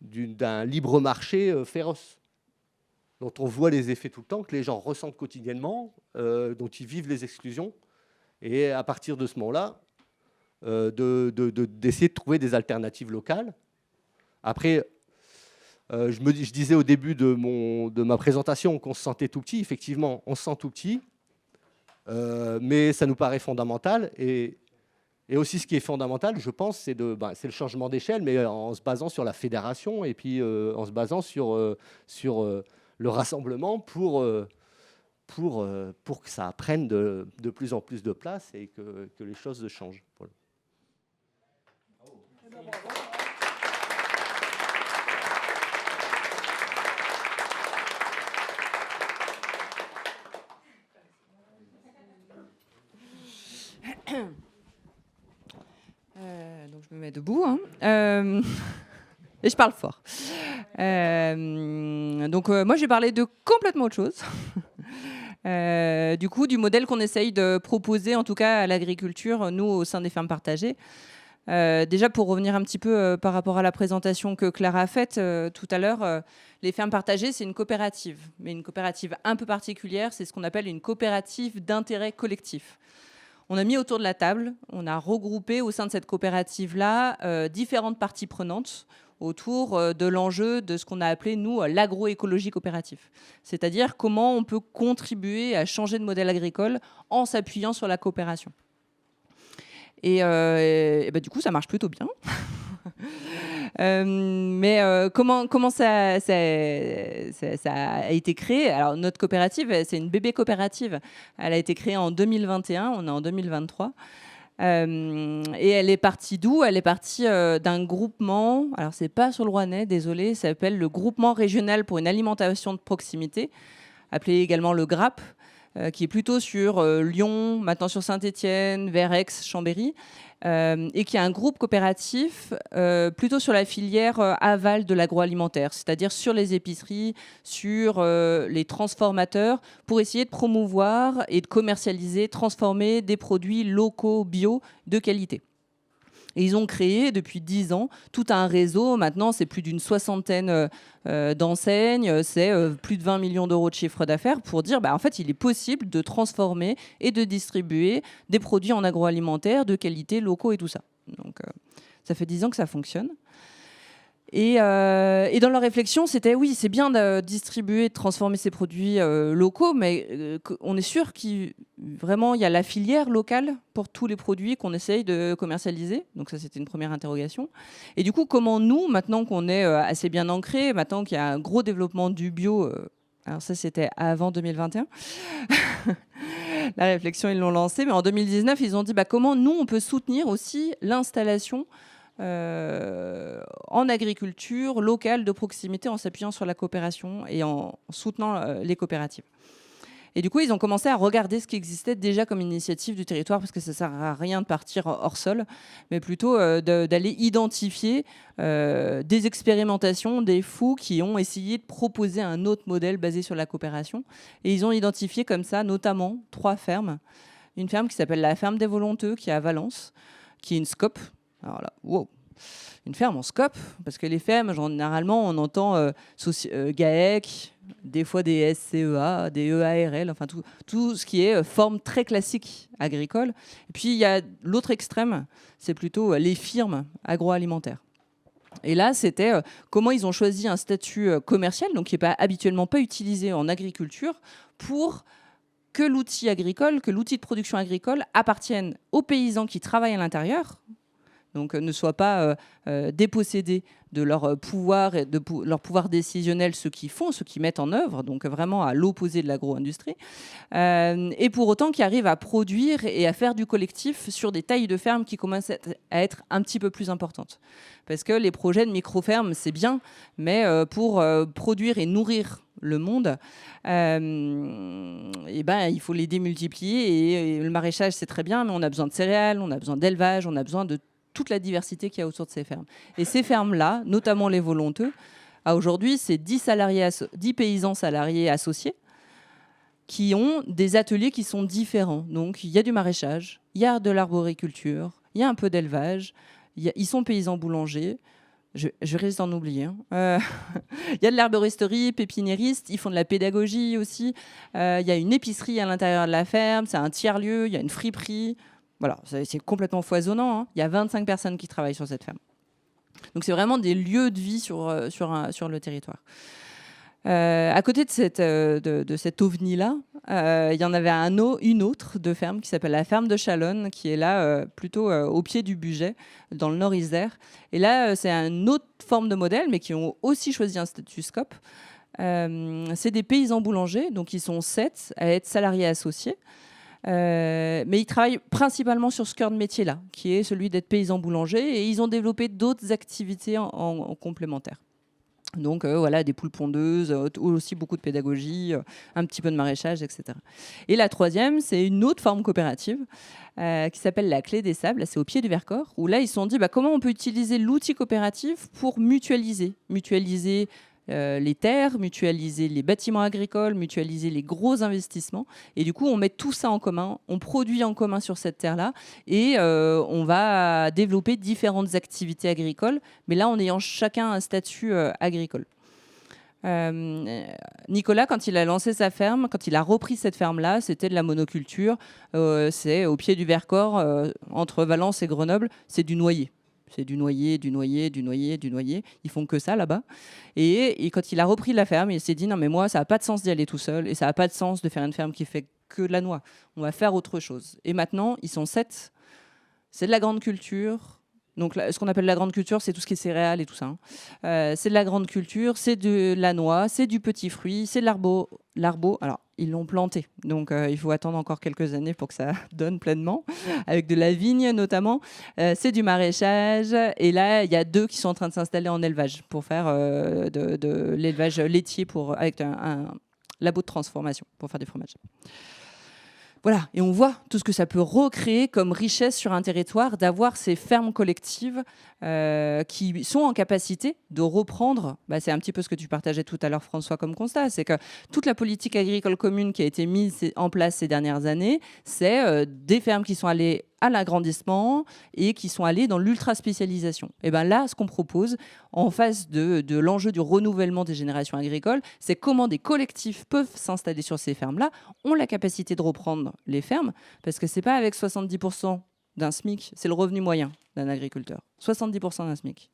d'un libre marché féroce, dont on voit les effets tout le temps, que les gens ressentent quotidiennement, dont ils vivent les exclusions. Et à partir de ce moment-là, d'essayer de trouver des alternatives locales. Après, je disais au début de ma présentation qu'on se sentait tout petit. Effectivement, on se sent tout petit, mais ça nous paraît fondamental. Et aussi, ce qui est fondamental, je pense, c'est le changement d'échelle, mais en se basant sur la fédération et puis en se basant sur le rassemblement pour que ça prenne de plus en plus de place et que les choses changent. Voilà. debout, hein. Et je parle fort. Donc moi, je vais parler de complètement autre chose. Du coup, du modèle qu'on essaye de proposer, en tout cas à l'agriculture, nous, au sein des fermes partagées. Déjà, pour revenir un petit peu par rapport à la présentation que Clara a faite tout à l'heure, les fermes partagées, c'est une coopérative, mais une coopérative un peu particulière, c'est ce qu'on appelle une coopérative d'intérêt collectif. On a mis autour de la table, on a regroupé au sein de cette coopérative-là différentes parties prenantes autour de l'enjeu de ce qu'on a appelé, nous, l'agroécologie coopérative. C'est-à-dire comment on peut contribuer à changer de modèle agricole en s'appuyant sur la coopération. Et du coup, ça marche plutôt bien. Comment ça a été créé? Alors, notre coopérative, c'est une bébé coopérative. Elle a été créée en 2021, on est en 2023. Et elle est partie d'où? Elle est partie d'un groupement, alors c'est pas sur le Rouennais, désolé, ça s'appelle le Groupement Régional pour une Alimentation de Proximité, appelé également le GRAP, qui est plutôt sur Lyon, maintenant sur Saint-Étienne, vers Aix, Chambéry, et qui est un groupe coopératif plutôt sur la filière aval de l'agroalimentaire, c'est-à-dire sur les épiceries, sur les transformateurs, pour essayer de promouvoir et de commercialiser, transformer des produits locaux, bio, de qualité. Et ils ont créé depuis 10 ans tout un réseau. Maintenant, c'est plus d'une 60aine d'enseignes, c'est plus de 20 millions d'euros de chiffre d'affaires pour dire en fait, il est possible de transformer et de distribuer des produits en agroalimentaire de qualité, locaux et tout ça. Donc, ça fait 10 ans que ça fonctionne. Et dans leur réflexion, c'était oui, c'est bien de distribuer, de transformer ces produits locaux, mais on est sûr qu'il vraiment il y a la filière locale pour tous les produits qu'on essaye de commercialiser. Donc ça, c'était une première interrogation. Et du coup, comment nous, maintenant qu'on est assez bien ancré, maintenant qu'il y a un gros développement du bio, alors ça c'était avant 2021. La réflexion, ils l'ont lancée, mais en 2019, ils ont dit comment nous, on peut soutenir aussi l'installation en agriculture locale de proximité en s'appuyant sur la coopération et en soutenant les coopératives. Et du coup, ils ont commencé à regarder ce qui existait déjà comme initiative du territoire, parce que ça ne sert à rien de partir hors sol, mais plutôt d'aller identifier des expérimentations, des fous qui ont essayé de proposer un autre modèle basé sur la coopération. Et ils ont identifié comme ça, notamment, 3 fermes. Une ferme qui s'appelle la Ferme des Volonteux, qui est à Valence, qui est une SCOP. Alors là, wow. Une ferme en SCOP, parce que les fermes, généralement, on entend GAEC, des fois des SCEA, des EARL, enfin tout ce qui est forme très classique agricole. Et puis il y a l'autre extrême, c'est plutôt les firmes agroalimentaires. Et là, c'était comment ils ont choisi un statut commercial, donc qui n'est habituellement pas utilisé en agriculture, pour que l'outil agricole, que l'outil de production agricole appartienne aux paysans qui travaillent à l'intérieur, donc ne soient pas dépossédés de leur pouvoir et de leur pouvoir décisionnel, ceux qui font, ceux qui mettent en œuvre, donc vraiment à l'opposé de l'agro-industrie, et pour autant qui arrivent à produire et à faire du collectif sur des tailles de fermes qui commencent à être un petit peu plus importantes. Parce que les projets de micro-fermes, c'est bien, mais pour produire et nourrir le monde, il faut les démultiplier, et le maraîchage, c'est très bien, mais on a besoin de céréales, on a besoin d'élevage, on a besoin de toute la diversité qu'il y a autour de ces fermes. Et ces fermes-là, notamment les Volonteux, aujourd'hui, c'est 10 paysans salariés associés qui ont des ateliers qui sont différents. Donc, il y a du maraîchage, il y a de l'arboriculture, il y a un peu d'élevage, ils sont paysans boulangers, je risque d'en oublier. Il y a de l'herboristerie, pépiniériste, ils font de la pédagogie aussi. Il y a une épicerie à l'intérieur de la ferme, c'est un tiers-lieu, il y a une friperie. Voilà, c'est complètement foisonnant, hein. Il y a 25 personnes qui travaillent sur cette ferme. Donc c'est vraiment des lieux de vie sur le territoire. À côté de cet ovni-là, il y en avait une autre de ferme qui s'appelle la ferme de Chalonne, qui est là plutôt au pied du Bugey, dans le Nord-Isère. Et là, c'est une autre forme de modèle, mais qui ont aussi choisi un statut SCOP. C'est des paysans boulangers, donc ils sont 7 à être salariés associés. Mais ils travaillent principalement sur ce cœur de métier-là, qui est celui d'être paysan boulanger, et ils ont développé d'autres activités en complémentaire. Donc voilà, des poules pondeuses, aussi beaucoup de pédagogie, un petit peu de maraîchage, etc. Et la troisième, c'est une autre forme coopérative qui s'appelle la Clé des Sables. Là, c'est au pied du Vercors, où là, ils se sont dit comment on peut utiliser l'outil coopératif pour mutualiser les terres, mutualiser les bâtiments agricoles, mutualiser les gros investissements. Et du coup, on met tout ça en commun, on produit en commun sur cette terre-là et on va développer différentes activités agricoles, mais là, en ayant chacun un statut agricole. Nicolas, quand il a lancé sa ferme, quand il a repris cette ferme-là, c'était de la monoculture. C'est au pied du Vercors, entre Valence et Grenoble, c'est du noyer. C'est du noyer, du noyer, du noyer, du noyer. Ils font que ça là-bas. Et quand il a repris la ferme, il s'est dit non mais moi ça n'a pas de sens d'y aller tout seul et ça n'a pas de sens de faire une ferme qui fait que de la noix. On va faire autre chose. Et maintenant ils sont 7. C'est de la grande culture. Donc ce qu'on appelle la grande culture, c'est tout ce qui est céréales et tout ça. C'est de la grande culture, c'est de la noix, c'est du petit fruit, c'est de l'arbo. Alors, ils l'ont planté, donc il faut attendre encore quelques années pour que ça donne pleinement, avec de la vigne notamment. C'est du maraîchage, et là, il y a 2 qui sont en train de s'installer en élevage pour faire de l'élevage laitier avec un labo de transformation pour faire du fromage. Voilà, et on voit tout ce que ça peut recréer comme richesse sur un territoire, d'avoir ces fermes collectives qui sont en capacité de reprendre, c'est un petit peu ce que tu partageais tout à l'heure François comme constat, c'est que toute la politique agricole commune qui a été mise en place ces dernières années, c'est des fermes qui sont allées à l'agrandissement et qui sont allées dans l'ultra-spécialisation. Et bien là, ce qu'on propose, en face de l'enjeu du renouvellement des générations agricoles, c'est comment des collectifs peuvent s'installer sur ces fermes-là, ont la capacité de reprendre les fermes, parce que ce n'est pas avec 70% d'un SMIC, c'est le revenu moyen d'un agriculteur. 70% d'un SMIC.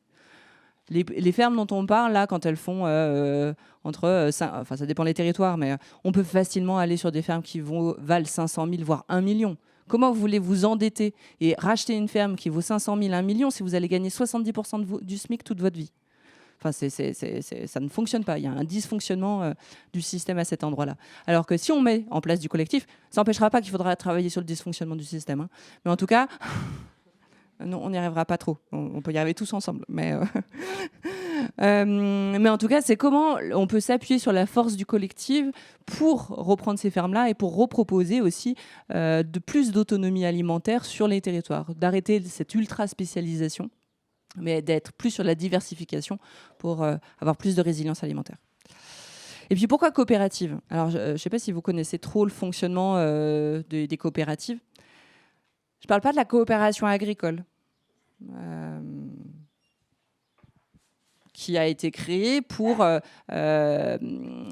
Les fermes dont on parle, là, quand elles font ça dépend des territoires, mais on peut facilement aller sur des fermes qui valent 500 000, voire 1 million. Comment vous voulez vous endetter et racheter une ferme qui vaut 500 000, 1 million si vous allez gagner 70% du SMIC toute votre vie? Enfin, ça ne fonctionne pas. Il y a un dysfonctionnement du système à cet endroit-là. Alors que si on met en place du collectif, ça n'empêchera pas qu'il faudra travailler sur le dysfonctionnement du système. Hein. Mais en tout cas, non, on n'y arrivera pas trop. On peut y arriver tous ensemble. Mais en tout cas, c'est comment on peut s'appuyer sur la force du collectif pour reprendre ces fermes-là et pour reproposer aussi de plus d'autonomie alimentaire sur les territoires, d'arrêter cette ultra-spécialisation, mais d'être plus sur la diversification pour avoir plus de résilience alimentaire. Et puis pourquoi coopérative? Alors je ne sais pas si vous connaissez trop le fonctionnement des coopératives. Je ne parle pas de la coopération agricole, qui a été créée pour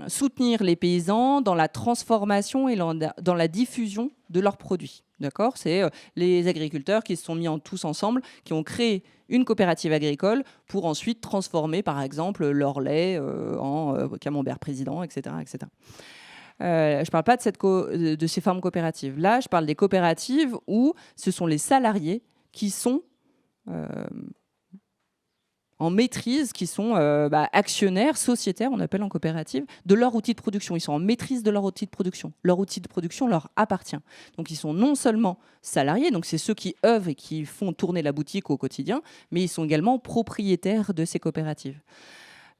soutenir les paysans dans la transformation et dans la diffusion de leurs produits. D'accord ? C'est les agriculteurs qui se sont mis tous ensemble, qui ont créé une coopérative agricole pour ensuite transformer, par exemple, leur lait en camembert président, etc. etc. Je ne parle pas de ces formes coopératives. Là, je parle des coopératives où ce sont les salariés qui sont en maîtrise, qui sont actionnaires, sociétaires, on appelle en coopérative, de leur outil de production. Ils sont en maîtrise de leur outil de production. Leur outil de production leur appartient. Donc ils sont non seulement salariés, donc c'est ceux qui œuvrent et qui font tourner la boutique au quotidien, mais ils sont également propriétaires de ces coopératives.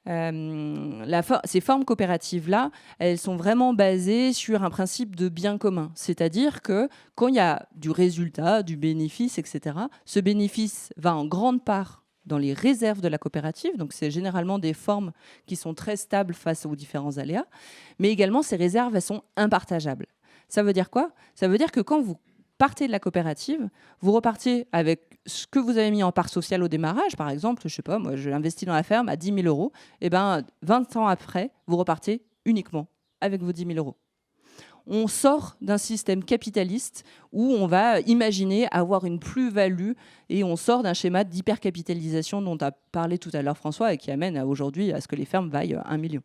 Ces formes coopératives-là, elles sont vraiment basées sur un principe de bien commun. C'est-à-dire que quand il y a du résultat, du bénéfice, etc., ce bénéfice va en grande part dans les réserves de la coopérative. Donc, c'est généralement des formes qui sont très stables face aux différents aléas. Mais également, ces réserves, elles sont impartageables. Ça veut dire quoi? Ça veut dire que quand vous partez de la coopérative, vous repartez avec ce que vous avez mis en part sociale au démarrage. Par exemple, je ne sais pas, moi, j'ai investi dans la ferme à 10 000 euros. Et bien, 20 ans après, vous repartez uniquement avec vos 10 000 euros. On sort d'un système capitaliste où on va imaginer avoir une plus-value et on sort d'un schéma d'hypercapitalisation dont a parlé tout à l'heure François et qui amène aujourd'hui à ce que les fermes vaillent 1 million.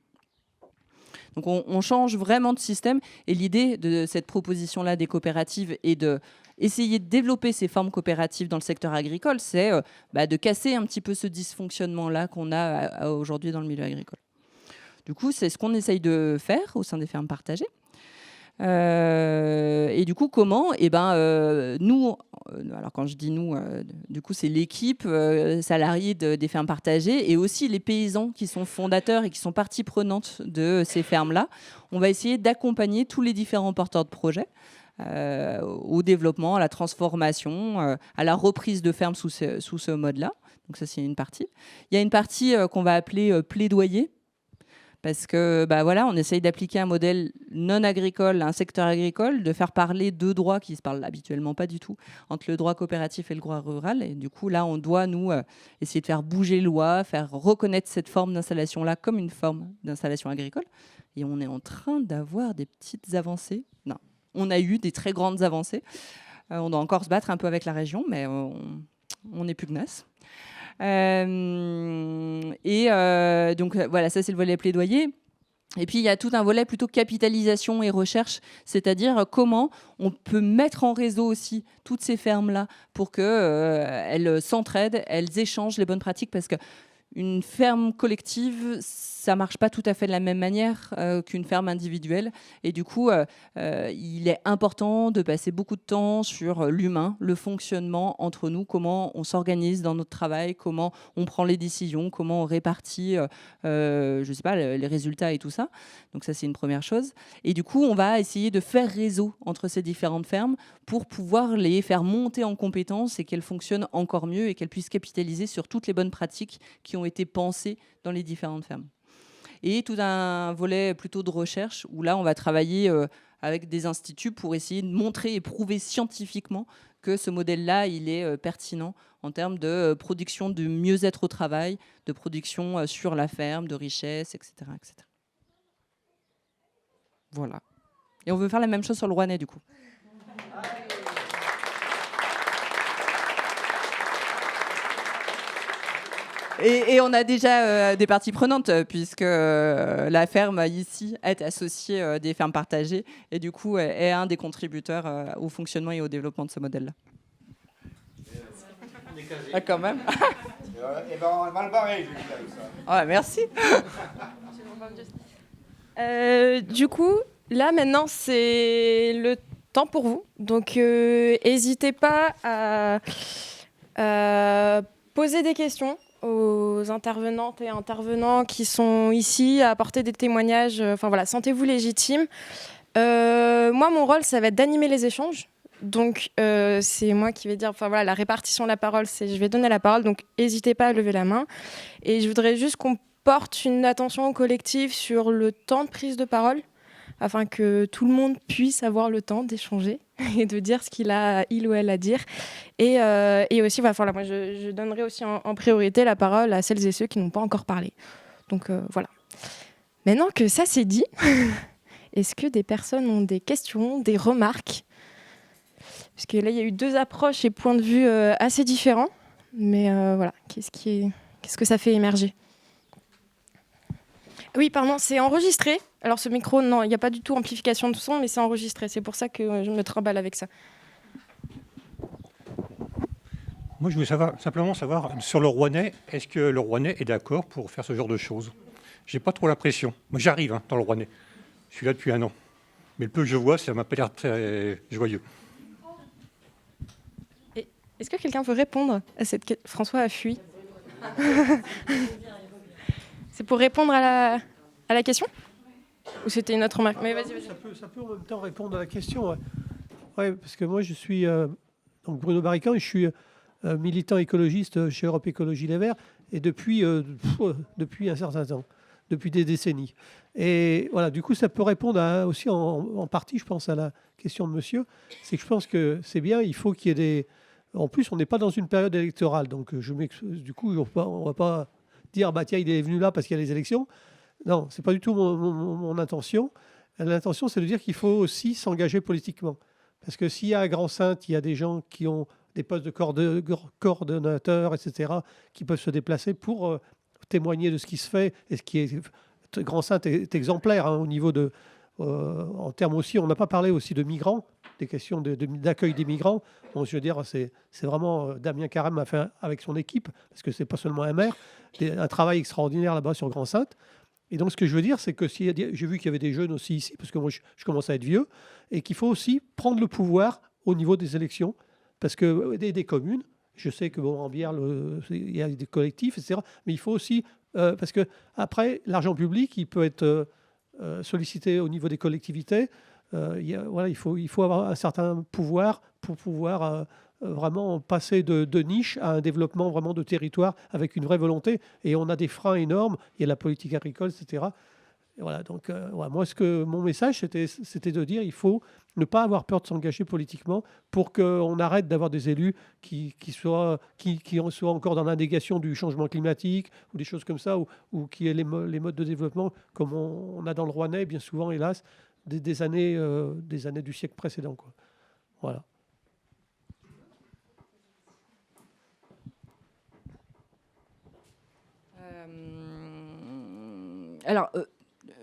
Donc on change vraiment de système et l'idée de cette proposition-là des coopératives et d'essayer de développer ces formes coopératives dans le secteur agricole, c'est de casser un petit peu ce dysfonctionnement-là qu'on a aujourd'hui dans le milieu agricole. Du coup, c'est ce qu'on essaye de faire au sein des fermes partagées. Et du coup, comment? Nous, alors quand je dis nous, du coup c'est l'équipe salariée des fermes partagées et aussi les paysans qui sont fondateurs et qui sont partie prenante de ces fermes-là. On va essayer d'accompagner tous les différents porteurs de projets au développement, à la transformation, à la reprise de fermes sous ce mode-là. Donc ça, c'est une partie. Il y a une partie qu'on va appeler plaidoyer, parce que voilà, on essaye d'appliquer un modèle non agricole à un secteur agricole, de faire parler deux droits qui ne se parlent habituellement pas du tout, entre le droit coopératif et le droit rural. Et du coup, là, on doit, nous, essayer de faire bouger les lois, faire reconnaître cette forme d'installation-là comme une forme d'installation agricole. Et on est en train d'avoir des petites avancées. Non, on a eu des très grandes avancées. On doit encore se battre un peu avec la région, mais on est pugnace. Donc voilà, ça c'est le volet plaidoyer. Et puis il y a tout un volet plutôt capitalisation et recherche, c'est-à-dire comment on peut mettre en réseau aussi toutes ces fermes-là pour qu'elles s'entraident, elles échangent les bonnes pratiques, parce que une ferme collective, ça marche pas tout à fait de la même manière qu'une ferme individuelle. Et du coup, il est important de passer beaucoup de temps sur l'humain, le fonctionnement entre nous, comment on s'organise dans notre travail, comment on prend les décisions, comment on répartit, je sais pas, les résultats et tout ça. Donc ça, c'est une première chose. Et du coup, on va essayer de faire réseau entre ces différentes fermes pour pouvoir les faire monter en compétences et qu'elles fonctionnent encore mieux et qu'elles puissent capitaliser sur toutes les bonnes pratiques qui ont été pensées dans les différentes fermes. Et tout un volet plutôt de recherche où là, on va travailler avec des instituts pour essayer de montrer et prouver scientifiquement que ce modèle-là, il est pertinent en termes de production de mieux-être au travail, de production sur la ferme, de richesse, etc., etc. Voilà. Et on veut faire la même chose sur le Rouennais, du coup. Et on a déjà des parties prenantes, puisque la ferme ici est associée des fermes partagées et du coup est un des contributeurs au fonctionnement et au développement de ce modèle-là. Ah, quand même. Et ben on est mal barré, je dis avec ça. Ah, merci. Du coup, là maintenant, c'est le temps pour vous. Donc, n'hésitez pas à poser des questions aux intervenantes et intervenants qui sont ici, à apporter des témoignages. Enfin voilà, sentez-vous légitime. Moi, mon rôle, ça va être d'animer les échanges. Donc, c'est moi qui vais dire, enfin voilà, la répartition de la parole, c'est je vais donner la parole. Donc, n'hésitez pas à lever la main. Et je voudrais juste qu'on porte une attention collective sur le temps de prise de parole, afin que tout le monde puisse avoir le temps d'échanger et de dire ce il ou elle a à dire. Et aussi, voilà, moi, je donnerai aussi en priorité la parole à celles et ceux qui n'ont pas encore parlé. Donc voilà. Maintenant que ça c'est dit, est-ce que des personnes ont des questions, des remarques ? Parce que là, il y a eu deux approches et points de vue assez différents. Mais voilà, qu'est-ce que ça fait émerger ? Oui, pardon, c'est enregistré. Alors ce micro, non, il n'y a pas du tout amplification de son, mais c'est enregistré. C'est pour ça que je me trimballe avec ça. Moi, je voulais simplement savoir, sur le Rouennais, est-ce que le Rouennais est d'accord pour faire ce genre de choses ? J'ai pas trop l'impression. Moi, j'arrive dans le Rouennais. Je suis là depuis 1 an. Mais le peu que je vois, ça m'a pas l'air très joyeux. Et est-ce que quelqu'un veut répondre à cette question ? François a fui. C'est pour répondre à la question ? Ou c'était une autre remarque ? Mais vas-y. Ça peut en même temps répondre à la question. Ouais, parce que moi, je suis donc Bruno Barrican et je suis militant écologiste chez Europe Écologie Les Verts et depuis un certain temps, depuis des décennies. Et voilà, du coup, ça peut répondre aussi en partie, je pense, à la question de monsieur. C'est que je pense que c'est bien, il faut qu'il y ait des... En plus, on n'est pas dans une période électorale, donc du coup, on va pas dire tiens, il est venu là parce qu'il y a les élections. Non, c'est pas du tout mon intention. L'intention, c'est de dire qu'il faut aussi s'engager politiquement. Parce que s'il y a à Grand-Sainte, il y a des gens qui ont des postes de coordonnateurs, etc., qui peuvent se déplacer pour témoigner de ce qui se fait. Et ce qui est Grand-Sainte est exemplaire au niveau de... en termes aussi, on n'a pas parlé aussi de migrants, des questions d'accueil des migrants. Bon, je veux dire, c'est vraiment Damien Carême a fait avec son équipe, parce que c'est pas seulement un maire, un travail extraordinaire là-bas sur Grand-Sainte. Et donc, ce que je veux dire, c'est que j'ai vu qu'il y avait des jeunes aussi ici, parce que moi, je commence à être vieux, et qu'il faut aussi prendre le pouvoir au niveau des élections, parce que des communes, je sais que en Bière, il y a des collectifs, etc. Mais il faut aussi, parce que après, l'argent public, il peut être sollicité au niveau des collectivités. Il faut avoir un certain pouvoir pour pouvoir vraiment passer de niche à un développement vraiment de territoire avec une vraie volonté. Et on a des freins énormes. Il y a la politique agricole, etc. Et voilà, donc, moi, mon message, c'était de dire il faut ne pas avoir peur de s'engager politiquement pour qu'on arrête d'avoir des élus qui soient encore dans la négation du changement climatique ou des choses comme ça, ou qui aient les modes de développement comme on a dans le Rouennais, bien souvent, hélas, des années du siècle précédent, quoi. Voilà. Alors,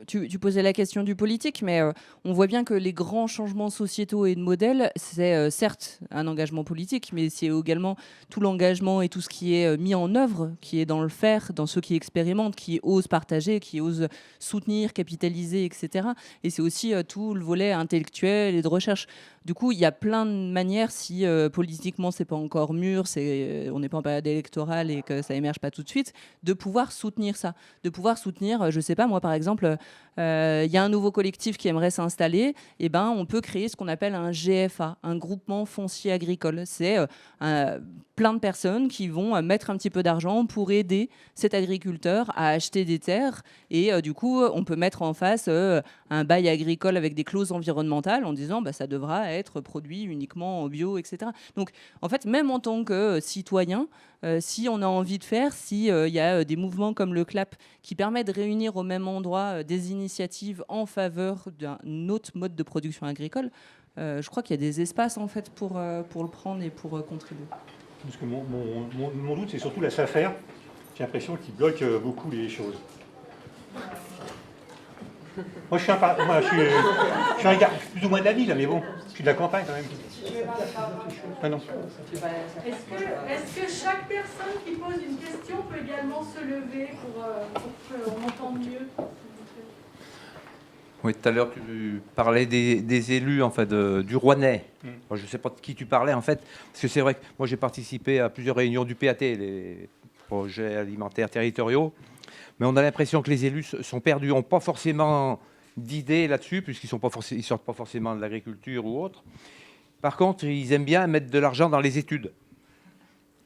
tu posais la question du politique, mais on voit bien que les grands changements sociétaux et de modèles, c'est certes un engagement politique, mais c'est également tout l'engagement et tout ce qui est mis en œuvre, qui est dans le faire, dans ceux qui expérimentent, qui osent partager, qui osent soutenir, capitaliser, etc. Et c'est aussi tout le volet intellectuel et de recherche. Du coup, il y a plein de manières, si politiquement c'est pas encore mûr, on n'est pas en période électorale et que ça émerge pas tout de suite, de pouvoir soutenir ça, de pouvoir soutenir, je sais pas, moi par exemple, il y a un nouveau collectif qui aimerait s'installer, et ben on peut créer ce qu'on appelle un GFA, un groupement foncier agricole. C'est plein de personnes qui vont mettre un petit peu d'argent pour aider cet agriculteur à acheter des terres, et du coup on peut mettre en face un bail agricole avec des clauses environnementales en disant ça devra être produit uniquement en bio, etc. Donc en fait, même en tant que citoyen, si on a envie de faire, s'il y a des mouvements comme le CLAP qui permettent de réunir au même endroit des initiatives en faveur d'un autre mode de production agricole, je crois qu'il y a des espaces en fait pour le prendre et pour contribuer. Parce que mon doute, c'est surtout la SAFER. J'ai l'impression qu'il bloque beaucoup les choses. Moi, je suis un gars plus ou moins de la ville, mais bon, je suis de la campagne quand même. Ah non. Est-ce que chaque personne qui pose une question peut également se lever pour qu'on entende mieux? Oui, tout à l'heure, tu parlais des élus en fait, du Rouennais. Moi, je ne sais pas de qui tu parlais en fait, parce que c'est vrai que moi j'ai participé à plusieurs réunions du PAT, les projets alimentaires territoriaux, mais on a l'impression que les élus sont perdus, n'ont pas forcément d'idées là-dessus, puisqu'ils ne sortent pas forcément de l'agriculture ou autre. Par contre, ils aiment bien mettre de l'argent dans les études.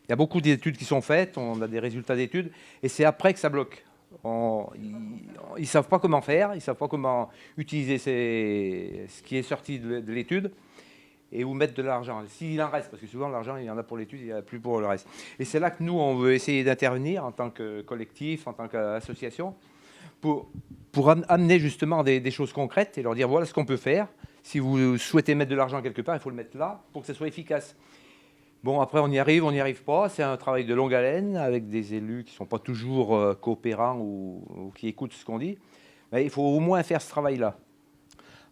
Il y a beaucoup d'études qui sont faites, on a des résultats d'études, et c'est après que ça bloque. Ils ne savent pas comment faire, ils ne savent pas comment utiliser ce qui est sorti de l'étude et où mettre de l'argent. S'il en reste, parce que souvent l'argent, il y en a pour l'étude, il n'y en a plus pour le reste. Et c'est là que nous, on veut essayer d'intervenir en tant que collectif, en tant qu'association, pour amener justement des choses concrètes et leur dire voilà ce qu'on peut faire. Si vous souhaitez mettre de l'argent quelque part, il faut le mettre là pour que ce soit efficace. Bon, après, on y arrive, on n'y arrive pas. C'est un travail de longue haleine avec des élus qui ne sont pas toujours coopérants ou qui écoutent ce qu'on dit. Mais il faut au moins faire ce travail-là.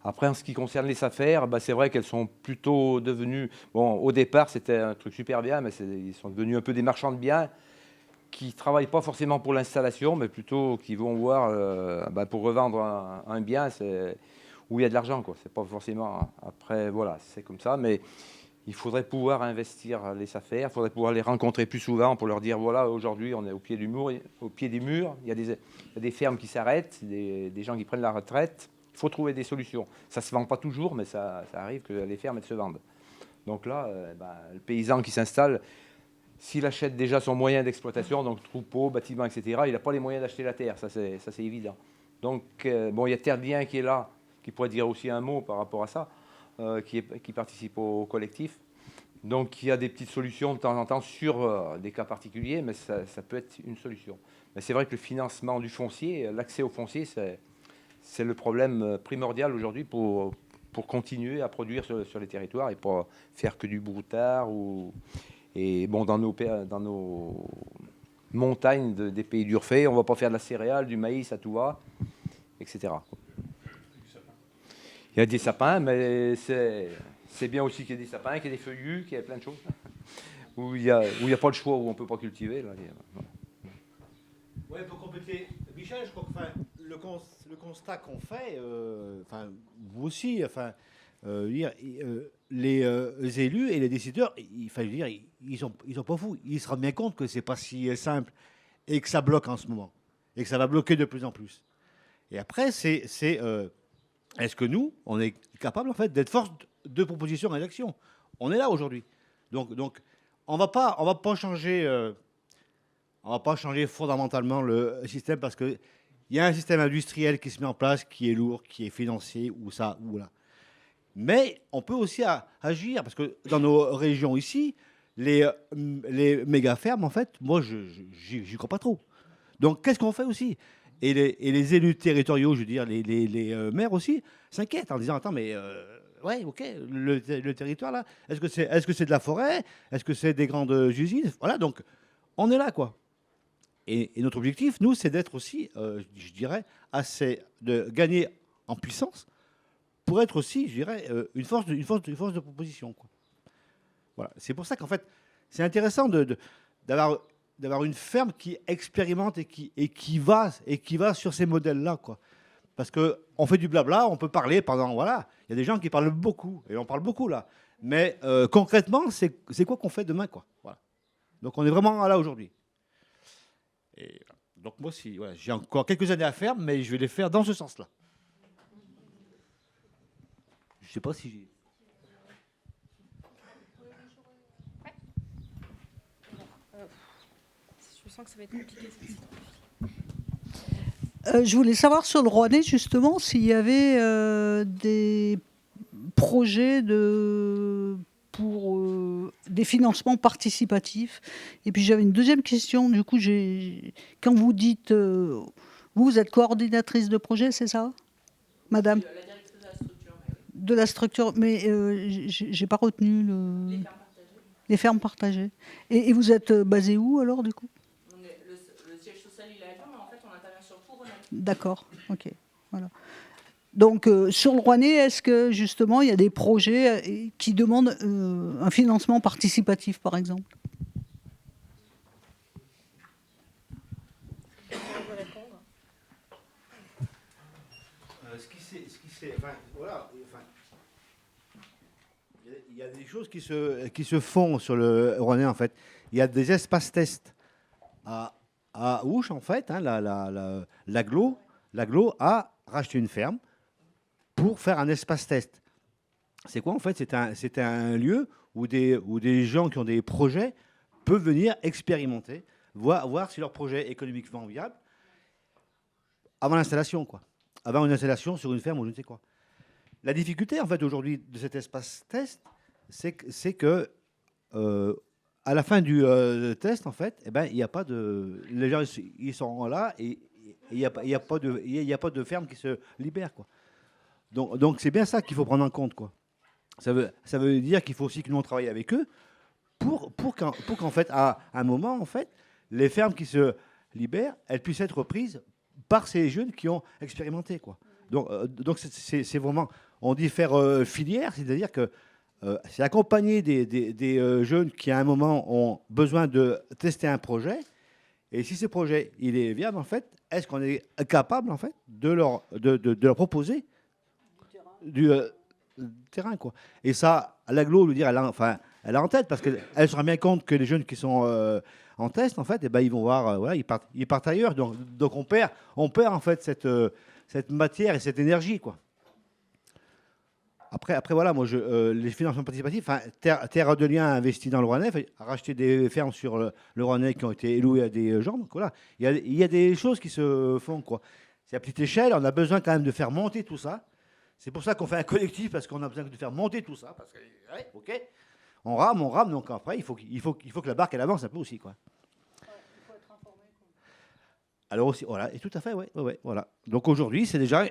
Après, en ce qui concerne les SAFER, c'est vrai qu'elles sont plutôt devenues... Bon, au départ, c'était un truc super bien, mais ils sont devenus un peu des marchands de biens qui ne travaillent pas forcément pour l'installation, mais plutôt qui vont voir pour revendre un bien où il y a de l'argent, quoi. C'est pas forcément... Après, voilà, c'est comme ça, mais... Il faudrait pouvoir investir les SAFER, il faudrait pouvoir les rencontrer plus souvent pour leur dire voilà, aujourd'hui on est au pied des murs, il y a des fermes qui s'arrêtent, des gens qui prennent la retraite. Il faut trouver des solutions. Ça ne se vend pas toujours, mais ça arrive que les fermes elles se vendent. Donc là, le paysan qui s'installe, s'il achète déjà son moyen d'exploitation, donc troupeau, bâtiment, etc., il n'a pas les moyens d'acheter la terre, ça c'est évident. Donc il y a Terre Bien qui est là, qui pourrait dire aussi un mot par rapport à ça. Qui participe au collectif. Donc il y a des petites solutions de temps en temps sur des cas particuliers, mais ça peut être une solution. Mais c'est vrai que le financement du foncier, l'accès au foncier, c'est le problème primordial aujourd'hui pour continuer à produire sur les territoires et pas faire que du broutard. Et bon, dans nos montagnes des pays d'Urfé, on ne va pas faire de la céréale, du maïs à tout va, etc. Il y a des sapins, mais c'est bien aussi qu'il y ait des sapins, qu'il y ait des feuillus, qu'il y ait plein de choses. Où il n'y a pas le choix, où on ne peut pas cultiver. Là. Oui, pour compléter, Michel, je crois que le constat qu'on fait, vous aussi, les élus et les décideurs, ils sont pas fous. Ils se rendent bien compte que c'est pas si simple et que ça bloque en ce moment et que ça va bloquer de plus en plus. Et après, est-ce que nous, on est capable en fait d'être force de proposition et d'action? On est là aujourd'hui. Donc, on va pas changer. On va pas changer fondamentalement le système parce que il y a un système industriel qui se met en place, qui est lourd, qui est financier ou ça ou là. Mais on peut aussi agir parce que dans nos régions ici, les méga fermes en fait, moi j'y crois pas trop. Donc qu'est-ce qu'on fait aussi? Et les élus territoriaux, je veux dire, les maires aussi, s'inquiètent en disant attends, mais ouais, ok, le territoire là, est-ce que c'est de la forêt? Est-ce que c'est des grandes usines? Voilà, donc on est là, quoi. Et notre objectif, nous, c'est d'être aussi, je dirais, de gagner en puissance pour être aussi, je dirais, une force de proposition, quoi. Voilà. C'est pour ça qu'en fait, c'est intéressant d'avoir une ferme qui expérimente et qui va sur ces modèles-là, quoi. Parce qu'on fait du blabla, on peut parler pendant... Voilà, il y a des gens qui parlent beaucoup, et on parle beaucoup, là. Mais concrètement, c'est quoi qu'on fait demain, quoi. Voilà. Donc on est vraiment là aujourd'hui. Et donc moi, voilà, j'ai encore quelques années à faire, mais je vais les faire dans ce sens-là. Je ne sais pas si j'ai... Je sens que ça va être compliqué. Je voulais savoir sur le Rouennais, justement, s'il y avait des projets pour des financements participatifs. Et puis j'avais une deuxième question. Du coup, quand vous dites... vous êtes coordinatrice de projet, c'est ça, madame? La directrice de la structure. De la structure, mais j'ai pas retenu les fermes partagées. Et vous êtes basée où, alors, du coup? Le siège social, il est à Lyon, mais en fait, on intervient sur tout Rouennais. D'accord, ok. Voilà. Donc, sur le Rouennais, est-ce que, justement, il y a des projets qui demandent un financement participatif, par exemple? Il y a des choses qui se font sur le Rouennais, en fait. Il y a des espaces tests à Ouche, en fait. Hein, l'aglo a racheté une ferme pour faire un espace test. C'est quoi, en fait? C'est un lieu où des gens qui ont des projets peuvent venir expérimenter, voir si leur projet est économiquement viable avant l'installation, quoi. Avant une installation sur une ferme ou je ne sais quoi. La difficulté, en fait, aujourd'hui, de cet espace test, c'est que à la fin du test, en fait, eh ben, il n'y a pas de... Les gens, ils sont là et il n'y a pas de ferme qui se libère, quoi. Donc c'est bien ça qu'il faut prendre en compte, quoi. Ça veut dire qu'il faut aussi que nous on travaille avec eux pour qu'en fait, à un moment, en fait, les fermes qui se libèrent, elles puissent être reprises par ces jeunes qui ont expérimenté, quoi. Donc c'est vraiment, on dit faire filière, c'est-à-dire que c'est accompagner des jeunes qui à un moment ont besoin de tester un projet, et si ce projet il est viable, en fait, est-ce qu'on est capable, en fait, de leur proposer du terrain, quoi. Et ça, l'aglo, je veux dire, elle a en tête, parce qu'elle se rend bien compte que les jeunes qui sont en test, en fait, eh ben, ils vont voir, voilà, ils partent ailleurs. Donc on perd en fait cette matière et cette énergie, quoi. Après voilà, moi, les financements participatifs, Terre de Liens a investi dans le Rouennais, a racheté des fermes sur le Rouennais qui ont été louées à des gens. Donc voilà, il y a des choses qui se font, quoi. C'est à petite échelle, on a besoin quand même de faire monter tout ça. C'est pour ça qu'on fait un collectif, parce qu'on a besoin de faire monter tout ça. Parce que, ouais, ok, on rame, donc après, il faut que la barque, elle avance un peu aussi, quoi. Il faut être informé. Alors aussi, voilà, et tout à fait, ouais, voilà. Donc aujourd'hui, c'est déjà bien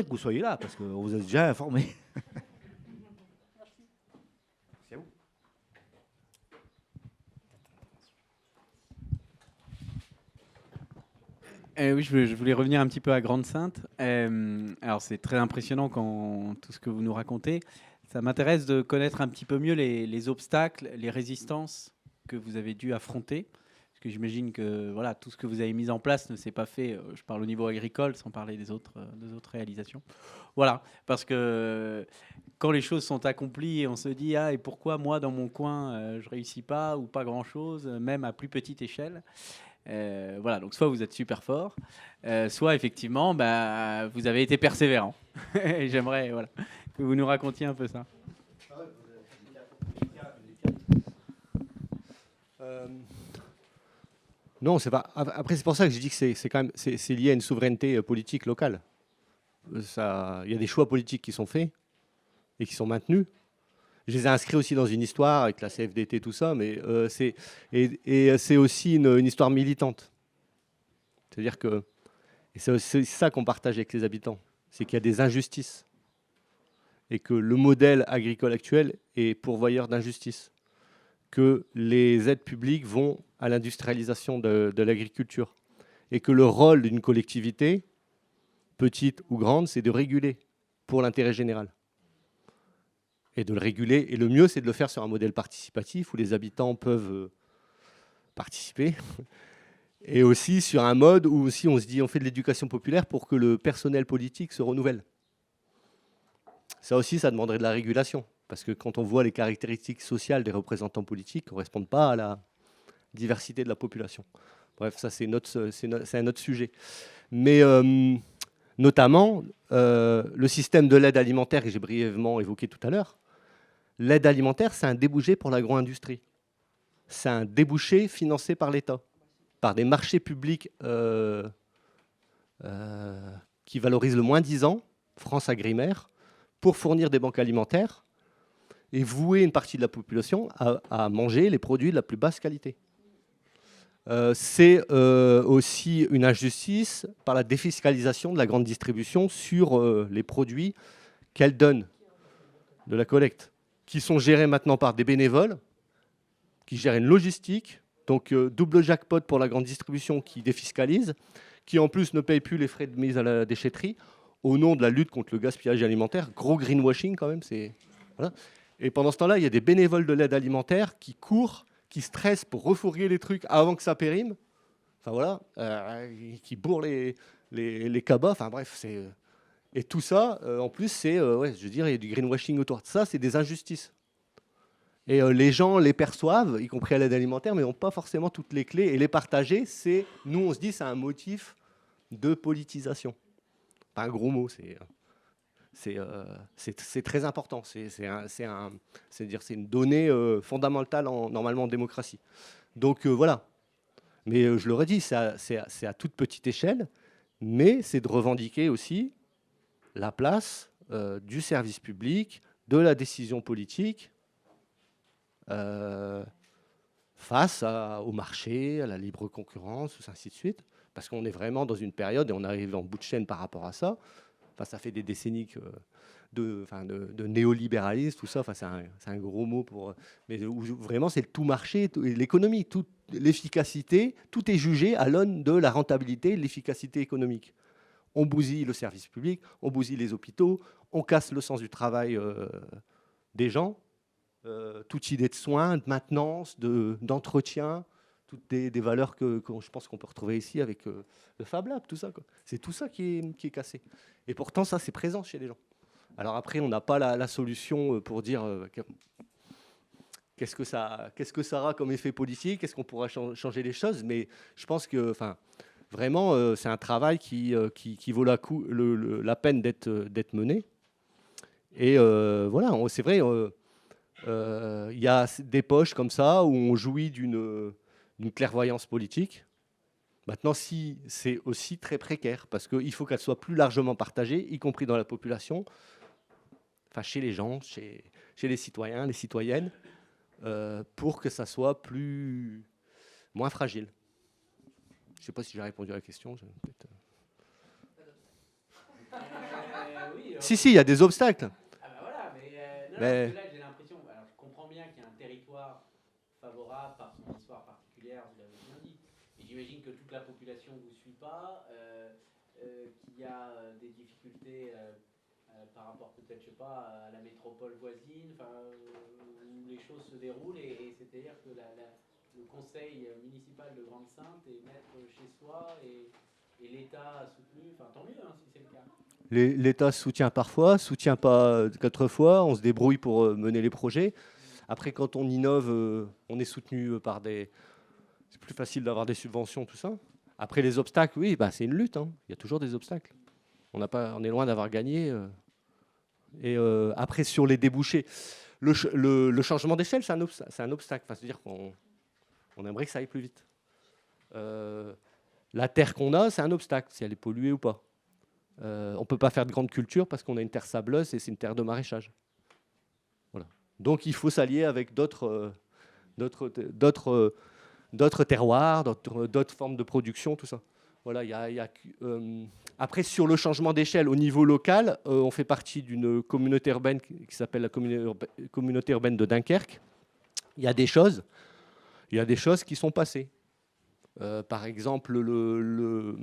que vous soyez là, parce que vous êtes déjà informés. Merci. C'est à vous. Oui, je voulais revenir un petit peu à Grande-Synthe. Alors, c'est très impressionnant tout ce que vous nous racontez. Ça m'intéresse de connaître un petit peu mieux les obstacles, les résistances que vous avez dû affronter. Parce que j'imagine que voilà, tout ce que vous avez mis en place ne s'est pas fait, je parle au niveau agricole, sans parler des autres réalisations. Voilà, parce que quand les choses sont accomplies, on se dit, ah, et pourquoi moi, dans mon coin, je réussis pas, ou pas grand-chose, même à plus petite échelle. Voilà, donc soit vous êtes super fort, soit effectivement, bah, vous avez été persévérant. Et j'aimerais voilà, que vous nous racontiez un peu ça. Non, c'est pas. Après, c'est pour ça que je dis que c'est quand même c'est lié à une souveraineté politique locale. Il y a des choix politiques qui sont faits et qui sont maintenus. Je les ai inscrits aussi dans une histoire avec la CFDT, tout ça, mais c'est aussi une histoire militante. C'est-à-dire que et c'est ça qu'on partage avec les habitants, c'est qu'il y a des injustices et que le modèle agricole actuel est pourvoyeur d'injustices, que les aides publiques vont à l'industrialisation de l'agriculture et que le rôle d'une collectivité, petite ou grande, c'est de réguler pour l'intérêt général. Et de le réguler, et le mieux, c'est de le faire sur un modèle participatif où les habitants peuvent participer, et aussi sur un mode où aussi on se dit on fait de l'éducation populaire pour que le personnel politique se renouvelle. Ça aussi, ça demanderait de la régulation, parce que quand on voit les caractéristiques sociales des représentants politiques, ne correspondent pas à la diversité de la population. Bref, ça c'est un autre sujet. Mais notamment, le système de l'aide alimentaire que j'ai brièvement évoqué tout à l'heure, l'aide alimentaire, c'est un débouché pour l'agro-industrie. C'est un débouché financé par l'État, par des marchés publics qui valorisent le moins 10 ans, France Agrimaire, pour fournir des banques alimentaires et vouer une partie de la population à manger les produits de la plus basse qualité. C'est aussi une injustice par la défiscalisation de la grande distribution sur les produits qu'elle donne de la collecte, qui sont gérés maintenant par des bénévoles, qui gèrent une logistique, donc double jackpot pour la grande distribution qui défiscalise, qui en plus ne paye plus les frais de mise à la déchetterie, au nom de la lutte contre le gaspillage alimentaire. Gros greenwashing quand même. Voilà. Et pendant ce temps-là, il y a des bénévoles de l'aide alimentaire qui courent, qui stressent pour refourguer les trucs avant que ça périme, enfin voilà, qui bourrent les cabas, enfin bref, c'est... Et tout ça, en plus, c'est, ouais, je veux dire, il y a du greenwashing autour de ça, c'est des injustices. Et les gens les perçoivent, y compris à l'aide alimentaire, mais n'ont pas forcément toutes les clés. Et les partager, c'est, nous, on se dit, c'est un motif de politisation. Pas un gros mot, c'est très important. C'est une donnée fondamentale normalement en démocratie. Donc voilà. Mais je l'aurais dit, c'est à toute petite échelle, mais c'est de revendiquer aussi la place du service public, de la décision politique, face au marché, à la libre concurrence, ainsi de suite. Parce qu'on est vraiment dans une période, et on arrive en bout de chaîne par rapport à ça. Enfin, ça fait des décennies de néolibéralisme, tout ça. Enfin, c'est un gros mot pour. Mais vraiment, c'est le tout marché, l'économie, l'efficacité. Tout est jugé à l'aune de la rentabilité, de l'efficacité économique. On bousille le service public, on bousille les hôpitaux, on casse le sens du travail des gens. Toute idée de soins, de maintenance, d'entretien, toutes des valeurs que je pense qu'on peut retrouver ici avec le Fab Lab, tout ça. C'est tout ça qui est cassé. Et pourtant, ça, c'est présent chez les gens. Alors après, on n'a pas la solution pour dire qu'est-ce que ça aura comme effet politique, est-ce qu'on pourra changer les choses, mais je pense que vraiment, c'est un travail qui vaut la peine d'être mené. Et voilà, c'est vrai, il y a des poches comme ça où on jouit d'une clairvoyance politique. Maintenant, si c'est aussi très précaire, parce qu'il faut qu'elle soit plus largement partagée, y compris dans la population, enfin chez les gens, chez les citoyens, les citoyennes, pour que ça soit moins fragile. Je ne sais pas si j'ai répondu à la question. Si, il y a des obstacles. Ah bah voilà, mais là j'ai l'impression, alors je comprends bien qu'il y a un territoire favorable par son histoire particulière, vous l'avez bien dit, et j'imagine que toute la population ne vous suit pas, qu'il y a des difficultés par rapport peut-être, je sais pas, à la métropole voisine, où les choses se déroulent, et c'est-à-dire que le conseil municipal de Grande-Synthe et mettre chez soi et l'État a soutenu, enfin tant mieux si c'est le cas. L'État soutient parfois, soutient pas 4 fois, on se débrouille pour mener les projets. Après, quand on innove, on est soutenu par des... C'est plus facile d'avoir des subventions, tout ça. Après, les obstacles, oui, bah, c'est une lutte. Hein. Il y a toujours des obstacles. On est loin d'avoir gagné. Et après, sur les débouchés, le changement d'échelle, c'est un obstacle. Enfin, c'est-à-dire qu'on aimerait que ça aille plus vite. La terre qu'on a, c'est un obstacle, si elle est polluée ou pas. On ne peut pas faire de grandes cultures parce qu'on a une terre sableuse et c'est une terre de maraîchage. Voilà. Donc, il faut s'allier avec d'autres terroirs, d'autres formes de production, tout ça. Voilà, après, sur le changement d'échelle au niveau local, on fait partie d'une communauté urbaine qui s'appelle la communauté urbaine de Dunkerque. Il y a des choses qui sont passées. Par exemple, le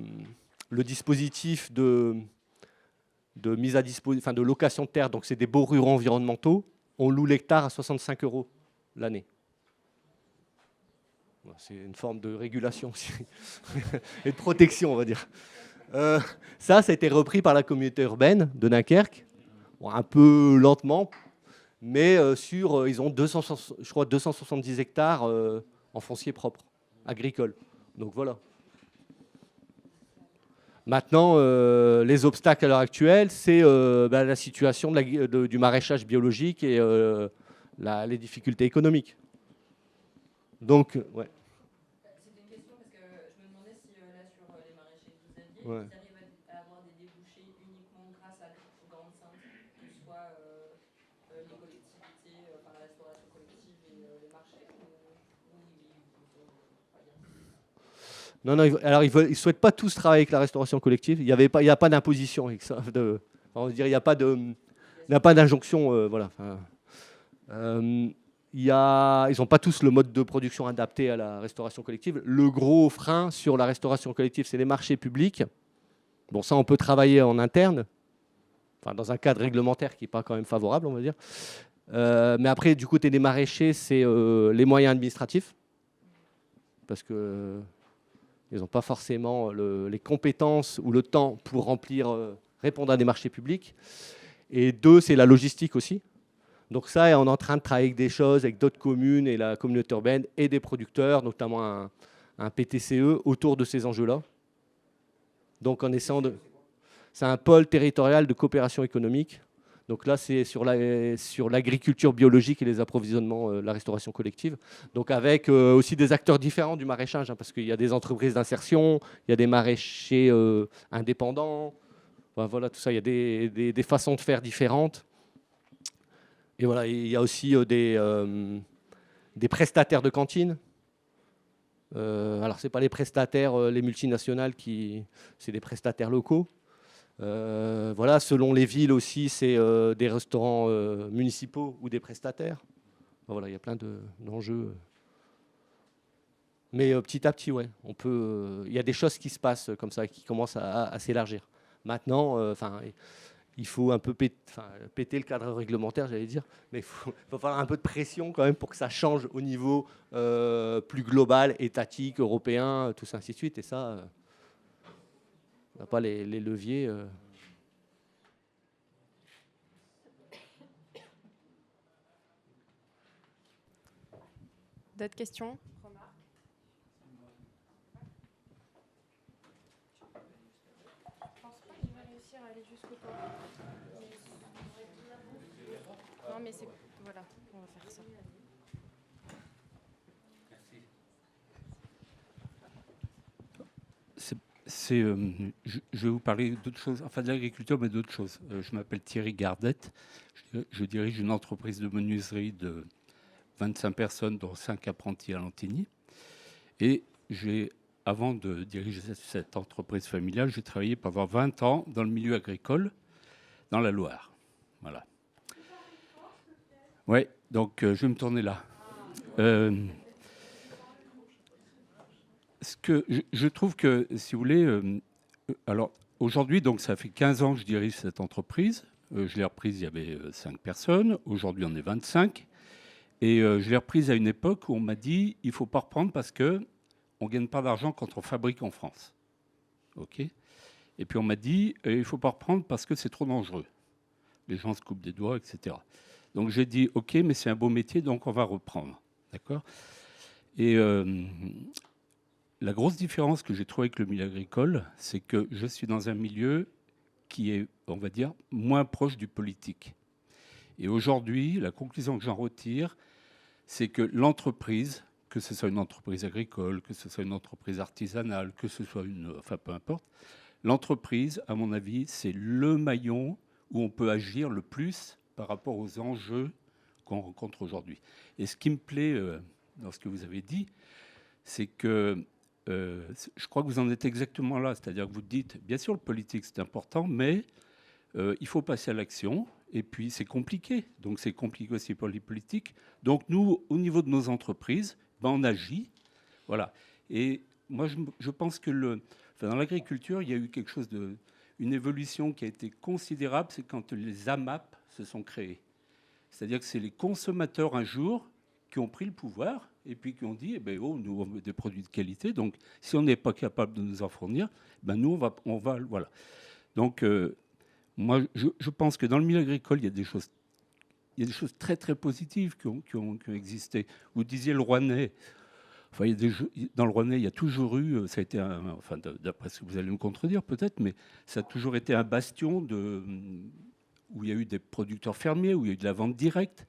dispositif de mise à disposition, enfin de location de terre, donc c'est des baux ruraux environnementaux, on loue l'hectare à 65 € l'année. C'est une forme de régulation aussi. Et de protection, on va dire. Ça a été repris par la communauté urbaine de Dunkerque, bon, un peu lentement, mais ils ont 270 hectares en foncier propre, agricole. Donc voilà. Maintenant, les obstacles à l'heure actuelle, c'est la situation du maraîchage biologique et les difficultés économiques. Donc, ouais. C'était une question parce que je me demandais si là sur les maraîchers que vous aviez, Ouais. ils arrivent à avoir des débouchés uniquement grâce à Grande-Synthe, que ce soit les collectivités, enfin la restauration collective et les marchés, Non, alors ils ne souhaitent pas tous travailler avec la restauration collective. Il n'y a pas d'imposition avec ça. On va dire, il n'y a pas d'injonction. Voilà. Ils n'ont pas tous le mode de production adapté à la restauration collective. Le gros frein sur la restauration collective, c'est les marchés publics. Bon, ça, on peut travailler en interne, enfin, dans un cadre réglementaire qui n'est pas quand même favorable, on va dire. Mais après, du côté des maraîchers, c'est les moyens administratifs. Parce que ils n'ont pas forcément les compétences ou le temps pour répondre à des marchés publics. Et 2, c'est la logistique aussi. Donc ça, on est en train de travailler avec des choses, avec d'autres communes et la communauté urbaine et des producteurs, notamment un PTCE, autour de ces enjeux-là. Donc en essayant c'est un pôle territorial de coopération économique. Donc là, c'est sur l'agriculture biologique et les approvisionnements, la restauration collective. Donc avec aussi des acteurs différents du maraîchage, hein, parce qu'il y a des entreprises d'insertion, il y a des maraîchers indépendants. Enfin, voilà, tout ça, il y a des façons de faire différentes. Et voilà, il y a aussi des prestataires de cantines. Alors, ce n'est pas les prestataires, les multinationales, c'est des prestataires locaux. Voilà, selon les villes aussi, c'est des restaurants municipaux ou des prestataires. Voilà, il y a plein d'enjeux. Mais petit à petit, ouais, il y a des choses qui se passent comme ça, qui commencent à s'élargir. Maintenant, il faut un peu péter le cadre réglementaire, j'allais dire, mais il faut faire un peu de pression quand même pour que ça change au niveau plus global, étatique, européen, tout ça, ainsi de suite. Et ça, on n'a pas les leviers. D'autres questions? Remarques? Je pense pas que je vais réussir à aller jusqu'au toit. Non, mais c'est... Voilà, on va faire ça. Je vais vous parler d'autres choses, enfin de l'agriculture, mais d'autres choses. Je m'appelle Thierry Gardette. Je dirige une entreprise de menuiserie de 25 personnes, dont 5 apprentis à Lantigny. Et avant de diriger cette entreprise familiale, j'ai travaillé pendant 20 ans dans le milieu agricole, dans la Loire. Voilà. Oui, donc je vais me tourner là. Je trouve que, si vous voulez, alors aujourd'hui, donc ça fait 15 ans que je dirige cette entreprise. Je l'ai reprise, il y avait 5 personnes. Aujourd'hui, on est 25. Et je l'ai reprise à une époque où on m'a dit il ne faut pas reprendre parce qu'on ne gagne pas d'argent quand on fabrique en France. OK. Et puis on m'a dit il ne faut pas reprendre parce que c'est trop dangereux. Les gens se coupent des doigts, etc. Donc j'ai dit OK, mais c'est un beau métier, donc on va reprendre. D'accord. Et la grosse différence que j'ai trouvée avec le milieu agricole, c'est que je suis dans un milieu qui est, on va dire, moins proche du politique. Et aujourd'hui, la conclusion que j'en retire, c'est que l'entreprise, que ce soit une entreprise agricole, que ce soit une entreprise artisanale, que ce soit enfin peu importe, l'entreprise, à mon avis, c'est le maillon où on peut agir le plus par rapport aux enjeux qu'on rencontre aujourd'hui. Et ce qui me plaît dans ce que vous avez dit, c'est que je crois que vous en êtes exactement là. C'est-à-dire que vous dites, bien sûr, le politique, c'est important, mais il faut passer à l'action. Et puis, c'est compliqué. Donc, c'est compliqué aussi pour les politiques. Donc, nous, au niveau de nos entreprises, on agit. Voilà. Et moi, je pense que dans l'agriculture, il y a eu quelque chose une évolution qui a été considérable, c'est quand les AMAP se sont créés. C'est-à-dire que c'est les consommateurs, un jour, qui ont pris le pouvoir et puis qui ont dit, nous, on veut des produits de qualité. Donc, si on n'est pas capable de nous en fournir, nous, on va voilà. Donc, moi, je pense que dans le milieu agricole, il y a des choses très, très positives qui ont existé. Vous disiez le Rouennais. Enfin, dans le Rouennais, il y a toujours eu, ça a été d'après ce que vous allez me contredire peut-être, mais ça a toujours été un bastion où il y a eu des producteurs fermiers, où il y a eu de la vente directe.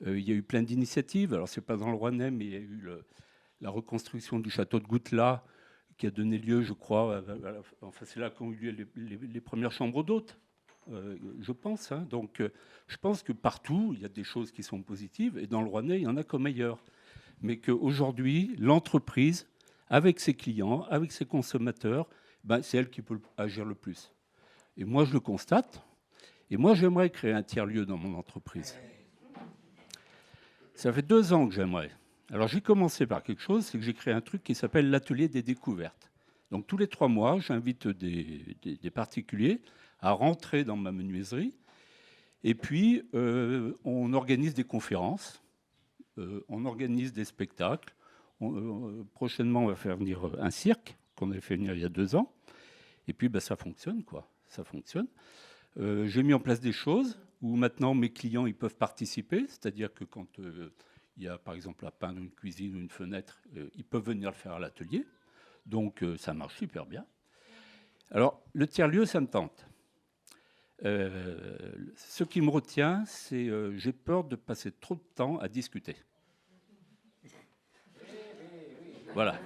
Il y a eu plein d'initiatives. Alors, ce n'est pas dans le Rouennais, mais il y a eu la reconstruction du château de Goutelas, qui a donné lieu, je crois, enfin, c'est là qu'ont eu lieu les premières chambres d'hôtes. Je pense. Donc, je pense que partout, il y a des choses qui sont positives, et dans le Rouennais, il y en a comme ailleurs. Mais qu'aujourd'hui, l'entreprise, avec ses clients, avec ses consommateurs, c'est elle qui peut agir le plus. Et moi, je le constate. Et moi, j'aimerais créer un tiers-lieu dans mon entreprise. Ça fait 2 ans que j'aimerais. Alors, j'ai commencé par quelque chose, c'est que j'ai créé un truc qui s'appelle l'atelier des découvertes. Donc, tous les 3 mois, j'invite des particuliers à rentrer dans ma menuiserie. Et puis, on organise des conférences, on organise des spectacles. Prochainement, on va faire venir un cirque qu'on avait fait venir il y a 2 ans. Et puis, ça fonctionne, quoi. Ça fonctionne. J'ai mis en place des choses où maintenant mes clients ils peuvent participer. C'est-à-dire que quand il y a, par exemple, à peindre une cuisine ou une fenêtre, ils peuvent venir le faire à l'atelier. Donc, ça marche super bien. Alors, le tiers-lieu, ça me tente. Ce qui me retient, c'est j'ai peur de passer trop de temps à discuter. Voilà.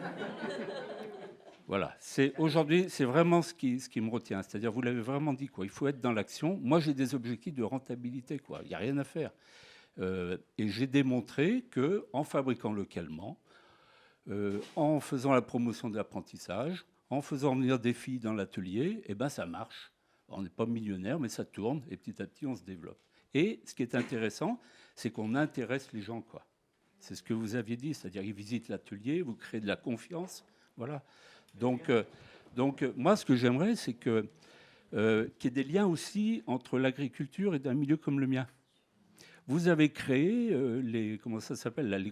Voilà. Aujourd'hui, c'est vraiment ce qui me retient. C'est-à-dire, vous l'avez vraiment dit, quoi. Il faut être dans l'action. Moi, j'ai des objectifs de rentabilité, quoi. Il n'y a rien à faire. Et j'ai démontré qu'en fabriquant localement, en faisant la promotion de l'apprentissage, en faisant venir des filles dans l'atelier, ça marche. On n'est pas millionnaire, mais ça tourne, et petit à petit, on se développe. Et ce qui est intéressant, c'est qu'on intéresse les gens, quoi. C'est ce que vous aviez dit, c'est-à-dire qu'ils visitent l'atelier, vous créez de la confiance, voilà. Donc moi, ce que j'aimerais, c'est qu'il y ait des liens aussi entre l'agriculture et un milieu comme le mien. Vous avez créé comment ça s'appelle, là, les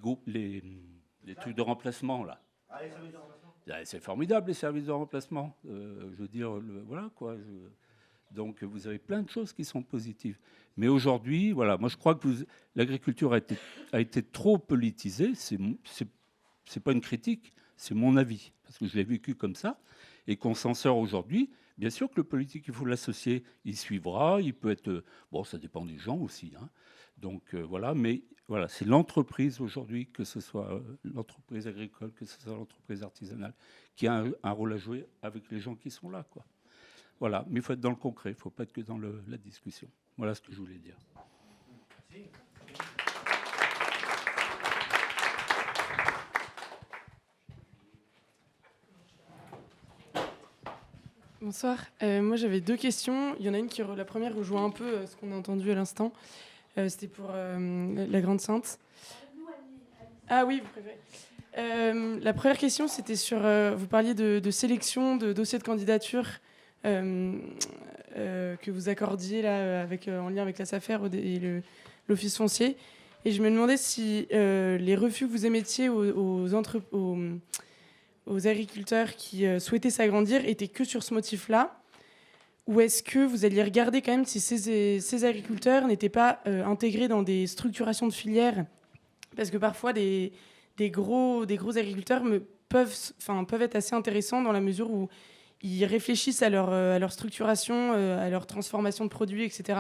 trucs de remplacement, là. Ah, les services de remplacement. C'est formidable, les services de remplacement. Je veux dire, voilà, quoi. Donc, vous avez plein de choses qui sont positives. Mais aujourd'hui, voilà, moi, je crois que l'agriculture a été trop politisée. C'est pas une critique, c'est mon avis, parce que je l'ai vécu comme ça, et qu'on s'en sort aujourd'hui. Bien sûr que le politique, il faut l'associer, il suivra, il peut être... Bon, ça dépend des gens aussi, hein. Donc, voilà, mais voilà, c'est l'entreprise aujourd'hui, que ce soit l'entreprise agricole, que ce soit l'entreprise artisanale, qui a un rôle à jouer avec les gens qui sont là, quoi. Voilà, mais il faut être dans le concret, il ne faut pas être que dans la discussion. Voilà ce que je voulais dire. Merci. Bonsoir. Moi, j'avais 2 questions. Il y en a une la première rejoint un peu ce qu'on a entendu à l'instant. C'était pour la Grande Sainte. Ah oui, vous préférez. La première question, c'était sur... vous parliez de sélection, de dossiers de candidature que vous accordiez là, en lien avec la SAFER et l'Office foncier. Et je me demandais si les refus que vous émettiez aux agriculteurs qui souhaitaient s'agrandir étaient que sur ce motif-là, ou est-ce que vous alliez regarder quand même si ces agriculteurs n'étaient pas intégrés dans des structurations de filières? Parce que parfois, des gros agriculteurs peuvent être assez intéressants dans la mesure où ils réfléchissent à leur structuration, à leur transformation de produits, etc.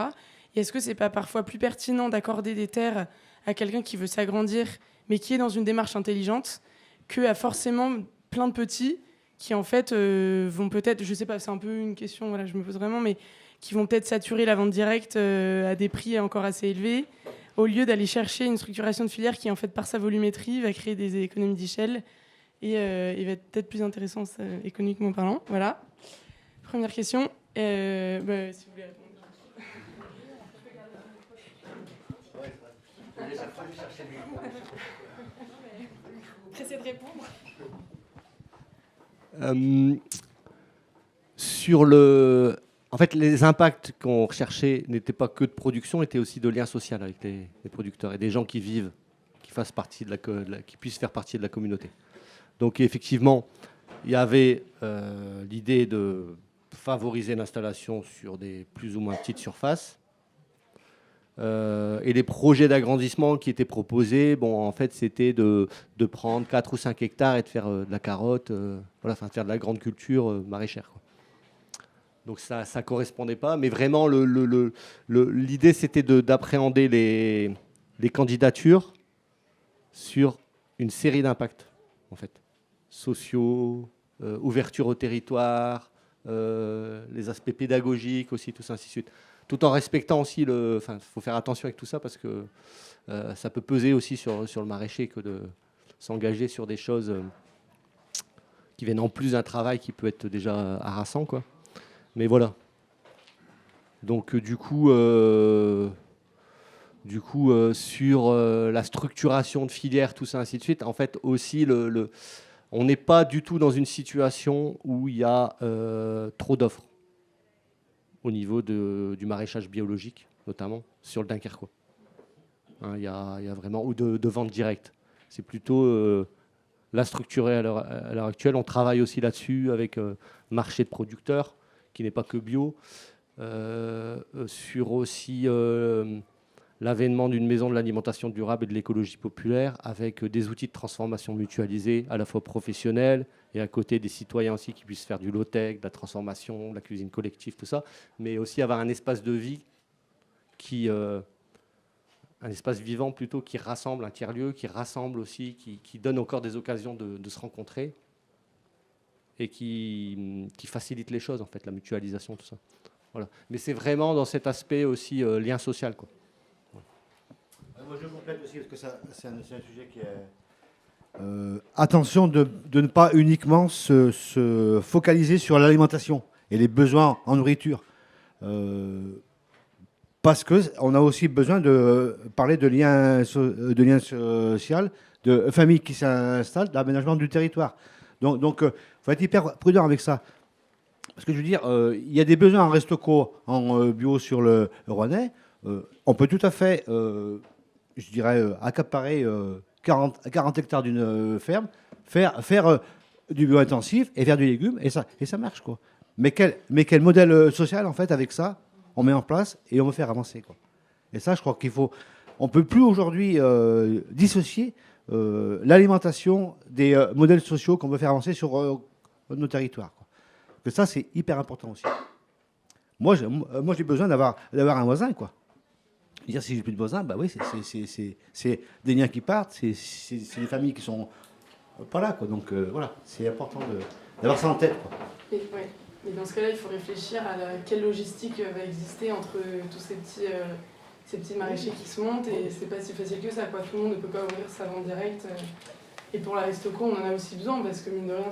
Et est-ce que c'est pas parfois plus pertinent d'accorder des terres à quelqu'un qui veut s'agrandir, mais qui est dans une démarche intelligente, qu'à forcément plein de petits qui, en fait, vont peut-être, je sais pas, c'est un peu une question, voilà, je me pose vraiment, mais qui vont peut-être saturer la vente directe à des prix encore assez élevés, au lieu d'aller chercher une structuration de filière qui, en fait, par sa volumétrie, va créer des économies d'échelle et va être peut-être plus intéressant économiquement parlant. Voilà. Première question. Si vous voulez répondre. Pressé de répondre. En fait, les impacts qu'on recherchait n'étaient pas que de production, étaient aussi de lien social avec les producteurs et des gens qui vivent, qui fassent partie qui puissent faire partie de la communauté. Donc effectivement, il y avait l'idée de favoriser l'installation sur des plus ou moins petites surfaces. Et les projets d'agrandissement qui étaient proposés, en fait, c'était de prendre 4 ou 5 hectares et de faire de la carotte, de faire de la grande culture maraîchère, quoi. Donc ça ne correspondait pas, mais vraiment, l'idée, c'était d'appréhender les candidatures sur une série d'impacts, en fait, sociaux, ouverture au territoire, les aspects pédagogiques aussi, tout ça, ainsi de suite. Tout en respectant aussi il faut faire attention avec tout ça parce que ça peut peser aussi sur le maraîcher que de s'engager sur des choses qui viennent en plus d'un travail qui peut être déjà harassant, quoi. Mais voilà. Donc du coup sur la structuration de filières, tout ça, ainsi de suite, en fait aussi on n'est pas du tout dans une situation où il y a trop d'offres au niveau du maraîchage biologique, notamment sur le Dunkerquois. Il y a vraiment, ou de vente directe. C'est plutôt la structurée à l'heure actuelle. On travaille aussi là-dessus avec marché de producteurs, qui n'est pas que bio, sur aussi l'avènement d'une maison de l'alimentation durable et de l'écologie populaire, avec des outils de transformation mutualisés, à la fois professionnels, et à côté des citoyens aussi qui puissent faire du low-tech, de la transformation, de la cuisine collective, tout ça, mais aussi avoir un espace de vie un espace vivant plutôt qui rassemble, un tiers-lieu qui rassemble aussi, qui donne encore des occasions de se rencontrer et qui facilite les choses, en fait, la mutualisation, tout ça. Voilà. Mais c'est vraiment dans cet aspect aussi lien social, quoi. Moi, je complète aussi, parce que c'est un sujet qui est... attention de ne pas uniquement se focaliser sur l'alimentation et les besoins en nourriture. Parce qu'on a aussi besoin de parler de liens social, de familles qui s'installent, d'aménagement du territoire. Donc, faut être hyper prudent avec ça. Parce que je veux dire, il y a des besoins en resto-co, en bio sur le Rouennais. On peut tout à fait, je dirais, accaparer 40 hectares d'une ferme, faire du bio intensif et faire du légume, et ça marche, quoi. Mais quel modèle social, en fait, avec ça, on met en place et on veut faire avancer, quoi. Et ça, je crois on ne peut plus aujourd'hui dissocier l'alimentation des modèles sociaux qu'on veut faire avancer sur nos territoires, quoi. Que ça, c'est hyper important aussi. Moi, j'ai besoin d'avoir un voisin, quoi. Dire si j'ai plus de voisins, bah oui, c'est des liens qui partent, c'est des familles qui sont pas là, quoi. Donc voilà, c'est important d'avoir ça en tête, quoi. Mais dans ce cas-là, il faut réfléchir à quelle logistique va exister entre tous ces petits maraîchers qui se montent, et c'est pas si facile que ça, quoi. Tout le monde ne peut pas ouvrir sa vente directe. Et pour la resto-co, on en a aussi besoin, parce que mine de rien,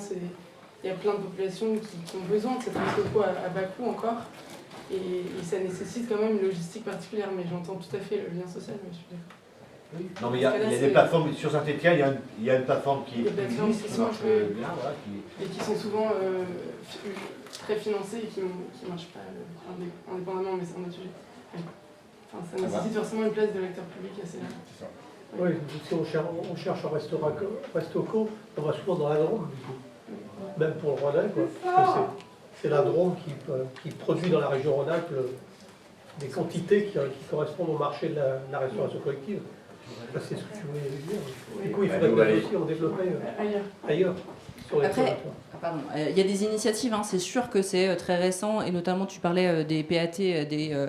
il y a plein de populations qui ont besoin de cette resto-co à bas coût encore. Et ça nécessite quand même une logistique particulière, mais j'entends tout à fait le lien social, mais je suis d'accord. Oui. Non, mais il y a des plateformes sur Saint-Étienne, il y a une plateforme qui existe, qui marche bien, voilà, et qui sont souvent très financées et qui ne marchent pas indépendamment, mais c'est un autre sujet. Enfin, ça nécessite forcément une place de l'acteur public assez large. Oui, si on cherche un resto-co, on va souvent dans la Drôme, du coup. Même pour le Rhône-Alpes, quoi. Parce que c'est la Drôme qui produit dans la région Rhône-Alpes des quantités qui correspondent au marché de la restauration collective. C'est ce que tu voulais dire. Du coup, il faudrait aussi en développer ailleurs. Sur les Après, il y a des initiatives, hein, c'est sûr que c'est très récent, et notamment tu parlais des PAT, des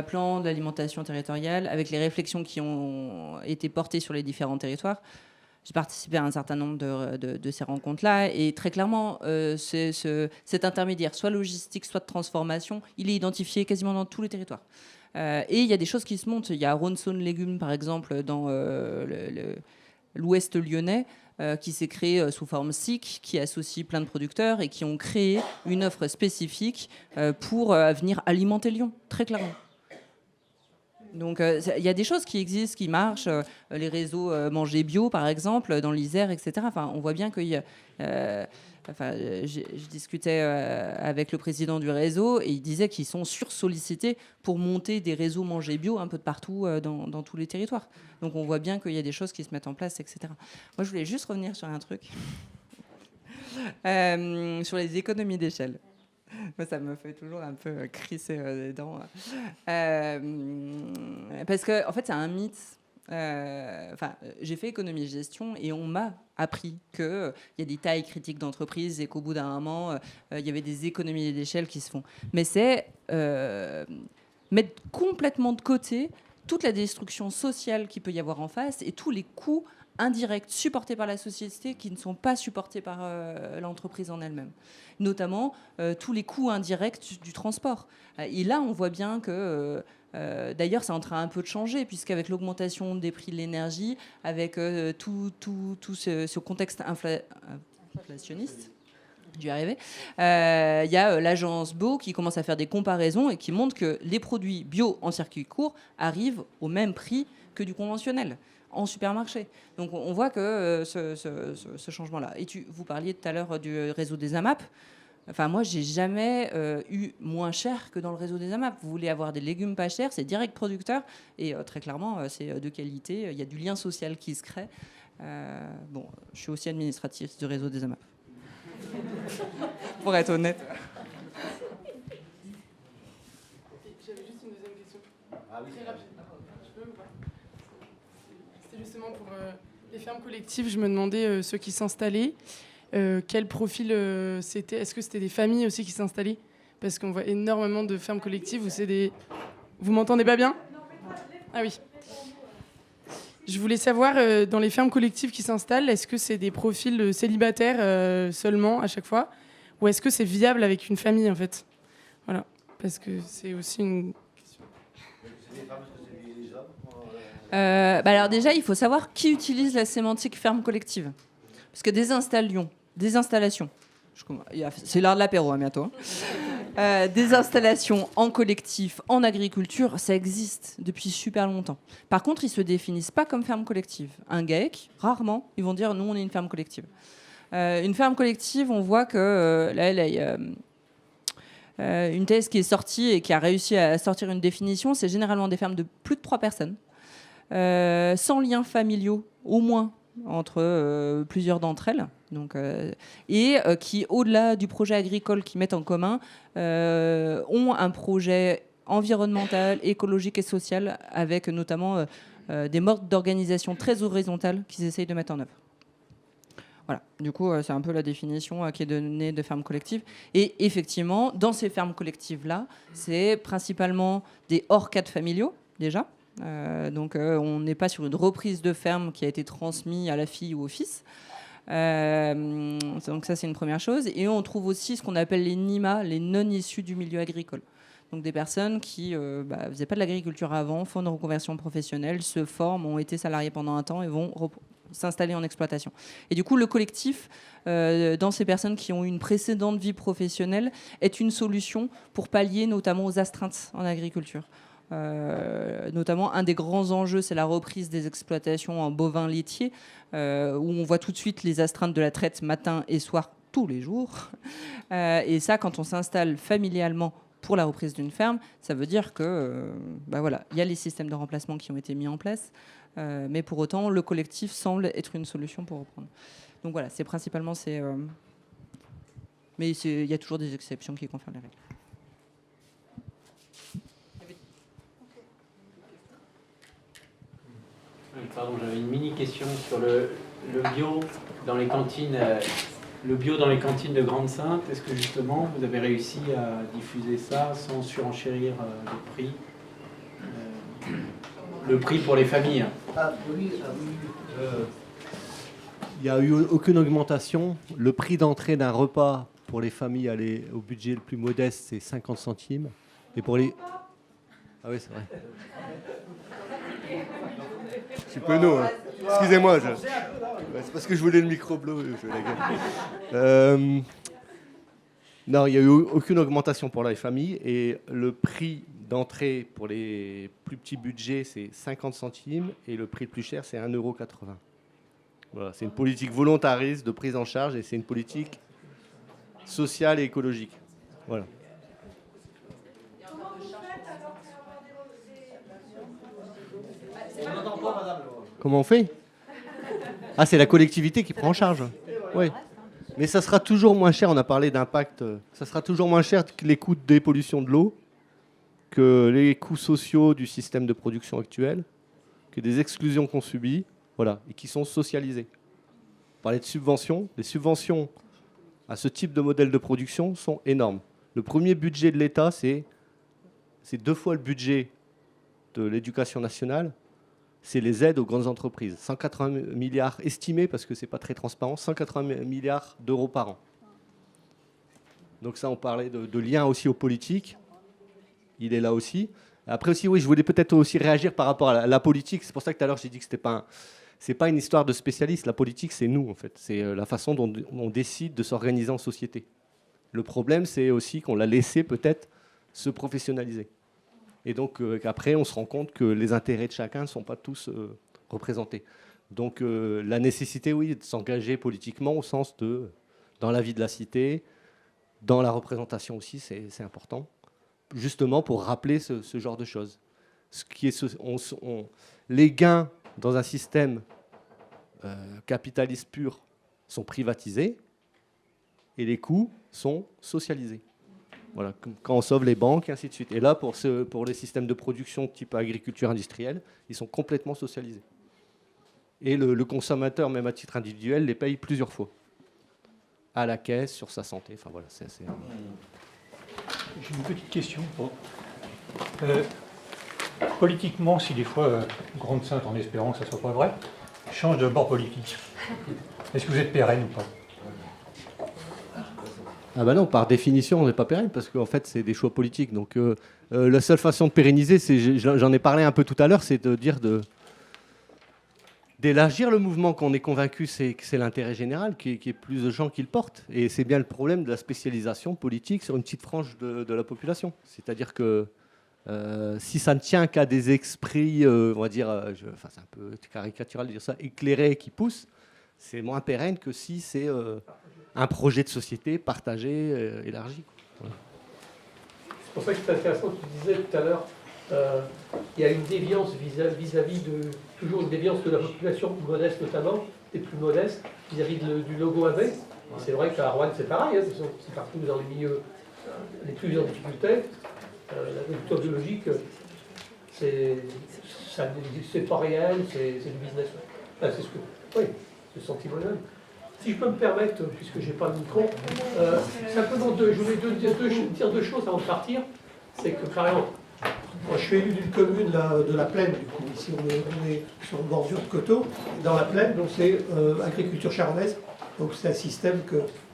plans d'alimentation territoriale, avec les réflexions qui ont été portées sur les différents territoires. J'ai participé à un certain nombre de ces rencontres-là, et très clairement, cet intermédiaire, soit logistique, soit de transformation, il est identifié quasiment dans tous les territoires. Et il y a des choses qui se montent. Il y a Ronson Légumes, par exemple, dans l'ouest lyonnais, qui s'est créé sous forme SIC, qui associe plein de producteurs et qui ont créé une offre spécifique pour venir alimenter Lyon, très clairement. Donc il y a des choses qui existent, qui marchent, les réseaux Manger Bio par exemple, dans l'Isère, etc. Enfin, on voit bien qu'il y a... je discutais avec le président du réseau et il disait qu'ils sont sursollicités pour monter des réseaux Manger Bio un peu de partout dans tous les territoires. Donc on voit bien qu'il y a des choses qui se mettent en place, etc. Moi je voulais juste revenir sur un truc, sur les économies d'échelle. Moi, ça me fait toujours un peu crisser les dents. Parce que, en fait, c'est un mythe. J'ai fait économie-gestion et on m'a appris qu'il y a des tailles critiques d'entreprise et qu'au bout d'un moment, il y avait des économies d'échelle qui se font. Mais c'est mettre complètement de côté toute la destruction sociale qu'il peut y avoir en face et tous les coûts indirects supportés par la société qui ne sont pas supportés par l'entreprise en elle-même. Notamment tous les coûts indirects du transport. Et là, on voit bien que, d'ailleurs, c'est en train un peu de changer, puisqu'avec l'augmentation des prix de l'énergie, avec tout ce contexte inflationniste, j'y arrivais, il y a l'agence Beau qui commence à faire des comparaisons et qui montre que les produits bio en circuit court arrivent au même prix que du conventionnel en supermarché. Donc on voit que ce changement-là. Et vous parliez tout à l'heure du réseau des AMAP. Enfin, moi, j'ai jamais eu moins cher que dans le réseau des AMAP. Vous voulez avoir des légumes pas chers, c'est direct producteur. Et très clairement, c'est de qualité. Il y a du lien social qui se crée. Bon, je suis aussi administratrice du réseau des AMAP. Pour être honnête. J'avais juste une deuxième question. Ah oui. Très rapide. Je peux ou pas ? C'était justement pour les fermes collectives. Je me demandais ceux qui s'installaient. Quel profil c'était ? Est-ce que c'était des familles aussi qui s'installaient ? Parce qu'on voit énormément de fermes collectives où c'est des... Vous m'entendez pas bien ? Ah oui. Je voulais savoir, dans les fermes collectives qui s'installent, est-ce que c'est des profils célibataires seulement à chaque fois ? Ou est-ce que c'est viable avec une famille en fait ? Voilà. Parce que c'est aussi une question. Alors déjà, il faut savoir qui utilise la sémantique ferme collective. Parce que des installations, c'est l'heure de l'apéro, hein, bientôt. Des installations en collectif, en agriculture, ça existe depuis super longtemps. Par contre, ils ne se définissent pas comme ferme collective. Un GAEC, rarement, ils vont dire « nous, on est une ferme collective ». Une ferme collective, on voit que là, il y a une thèse qui est sortie et qui a réussi à sortir une définition. C'est généralement des fermes de plus de 3 personnes, sans liens familiaux, au moins, entre plusieurs d'entre elles, donc, qui, au-delà du projet agricole qu'ils mettent en commun, ont un projet environnemental, écologique et social, avec notamment des modes d'organisation très horizontales qu'ils essayent de mettre en œuvre. Voilà, du coup, c'est un peu la définition qui est donnée de ferme collective. Et effectivement, dans ces fermes collectives-là, c'est principalement des hors-cadres familiaux, déjà. Donc on n'est pas sur une reprise de ferme qui a été transmise à la fille ou au fils. Donc ça, c'est une première chose. Et on trouve aussi ce qu'on appelle les NIMA, les non-issus du milieu agricole. Donc des personnes qui ne faisaient pas de l'agriculture avant, font une reconversion professionnelle, se forment, ont été salariés pendant un temps et vont s'installer en exploitation. Et du coup, le collectif, dans ces personnes qui ont eu une précédente vie professionnelle, est une solution pour pallier notamment aux astreintes en agriculture. Notamment, un des grands enjeux, c'est la reprise des exploitations en bovins laitiers, où on voit tout de suite les astreintes de la traite matin et soir tous les jours. Et ça, quand on s'installe familialement pour la reprise d'une ferme, ça veut dire que, voilà, il y a les systèmes de remplacement qui ont été mis en place. Mais pour autant, le collectif semble être une solution pour reprendre. Donc voilà, c'est principalement... Mais il y a toujours des exceptions qui confirment les règles. Pardon, j'avais une mini question sur le bio dans les cantines. Le bio dans les cantines de Grande-Synthe, est-ce que justement vous avez réussi à diffuser ça sans surenchérir le prix pour les familles? Oui. Il n'y a eu aucune augmentation. Le prix d'entrée d'un repas pour les familles au budget le plus modeste, c'est 50 centimes. Et pour les... Ah oui, c'est vrai. Je suis penaud, hein. Excusez-moi. C'est parce que je voulais le micro bleu. Non, il n'y a eu aucune augmentation pour les familles. Et le prix d'entrée pour les plus petits budgets, c'est 50 centimes. Et le prix le plus cher, c'est 1,80 €. Voilà, c'est une politique volontariste de prise en charge et c'est une politique sociale et écologique. Voilà. Comment on fait? Ah, c'est la collectivité qui prend en charge. Oui. Mais ça sera toujours moins cher, on a parlé d'impact, ça sera toujours moins cher que les coûts de dépollution de l'eau, que les coûts sociaux du système de production actuel, que des exclusions qu'on subit, voilà, et qui sont socialisées. On parlait de subventions. Les subventions à ce type de modèle de production sont énormes. Le premier budget de l'État, c'est 2 fois le budget de l'éducation nationale. C'est les aides aux grandes entreprises. 180 milliards estimés, parce que ce n'est pas très transparent, 180 milliards d'euros par an. Donc ça, on parlait de lien aussi aux politiques. Il est là aussi. Après aussi, oui, je voulais peut-être aussi réagir par rapport à la politique. C'est pour ça que tout à l'heure, j'ai dit que c'est pas une histoire de spécialistes. La politique, c'est nous, en fait. C'est la façon dont on décide de s'organiser en société. Le problème, c'est aussi qu'on l'a laissé peut-être se professionnaliser. Et donc, après, on se rend compte que les intérêts de chacun ne sont pas tous représentés. Donc, la nécessité, oui, de s'engager politiquement au sens de, dans la vie de la cité, dans la représentation aussi, c'est important, justement pour rappeler ce genre de choses. Ce qui est, les gains dans un système capitaliste pur sont privatisés et les coûts sont socialisés. Voilà, quand on sauve les banques, et ainsi de suite. Et là, pour les systèmes de production type agriculture industrielle, ils sont complètement socialisés. Et le consommateur, même à titre individuel, les paye plusieurs fois. À la caisse, sur sa santé. Enfin voilà, c'est assez... J'ai une petite question. Politiquement, si des fois Grande-Synthe, en espérant que ça ne soit pas vrai, change de bord politique, est-ce que vous êtes pérenne ou pas? Ah ben non, par définition, on n'est pas pérenne, parce qu'en fait, c'est des choix politiques. Donc la seule façon de pérenniser, j'en ai parlé un peu tout à l'heure, c'est de dire d'élargir le mouvement qu'on est convaincu que c'est l'intérêt général, qu'il y ait plus de gens qui le portent. Et c'est bien le problème de la spécialisation politique sur une petite frange de la population. C'est-à-dire que si ça ne tient qu'à des esprits, on va dire, c'est un peu caricatural de dire ça, éclairés qui poussent, c'est moins pérenne que si c'est un projet de société partagé, élargi. Voilà. C'est pour ça que c'est intéressant, tu disais tout à l'heure, il y a une déviance vis-à-vis de, toujours une déviance de la population modeste notamment, des plus modestes, vis-à-vis du logo avec. C'est vrai qu'à Rouen c'est pareil, hein, c'est partout dans les milieux les plus en difficulté. L'agriculture biologique, c'est pas réel, c'est du business. Enfin, c'est ce que, oui, c'est le sentiment même. Si je peux me permettre, puisque je n'ai pas de micro, simplement je voulais dire deux choses avant de partir. C'est que, par exemple, moi, je suis élu d'une commune de la Plaine, du coup, ici on est sur une bordure de coteaux, dans la Plaine, donc c'est agriculture charolaise, donc c'est un système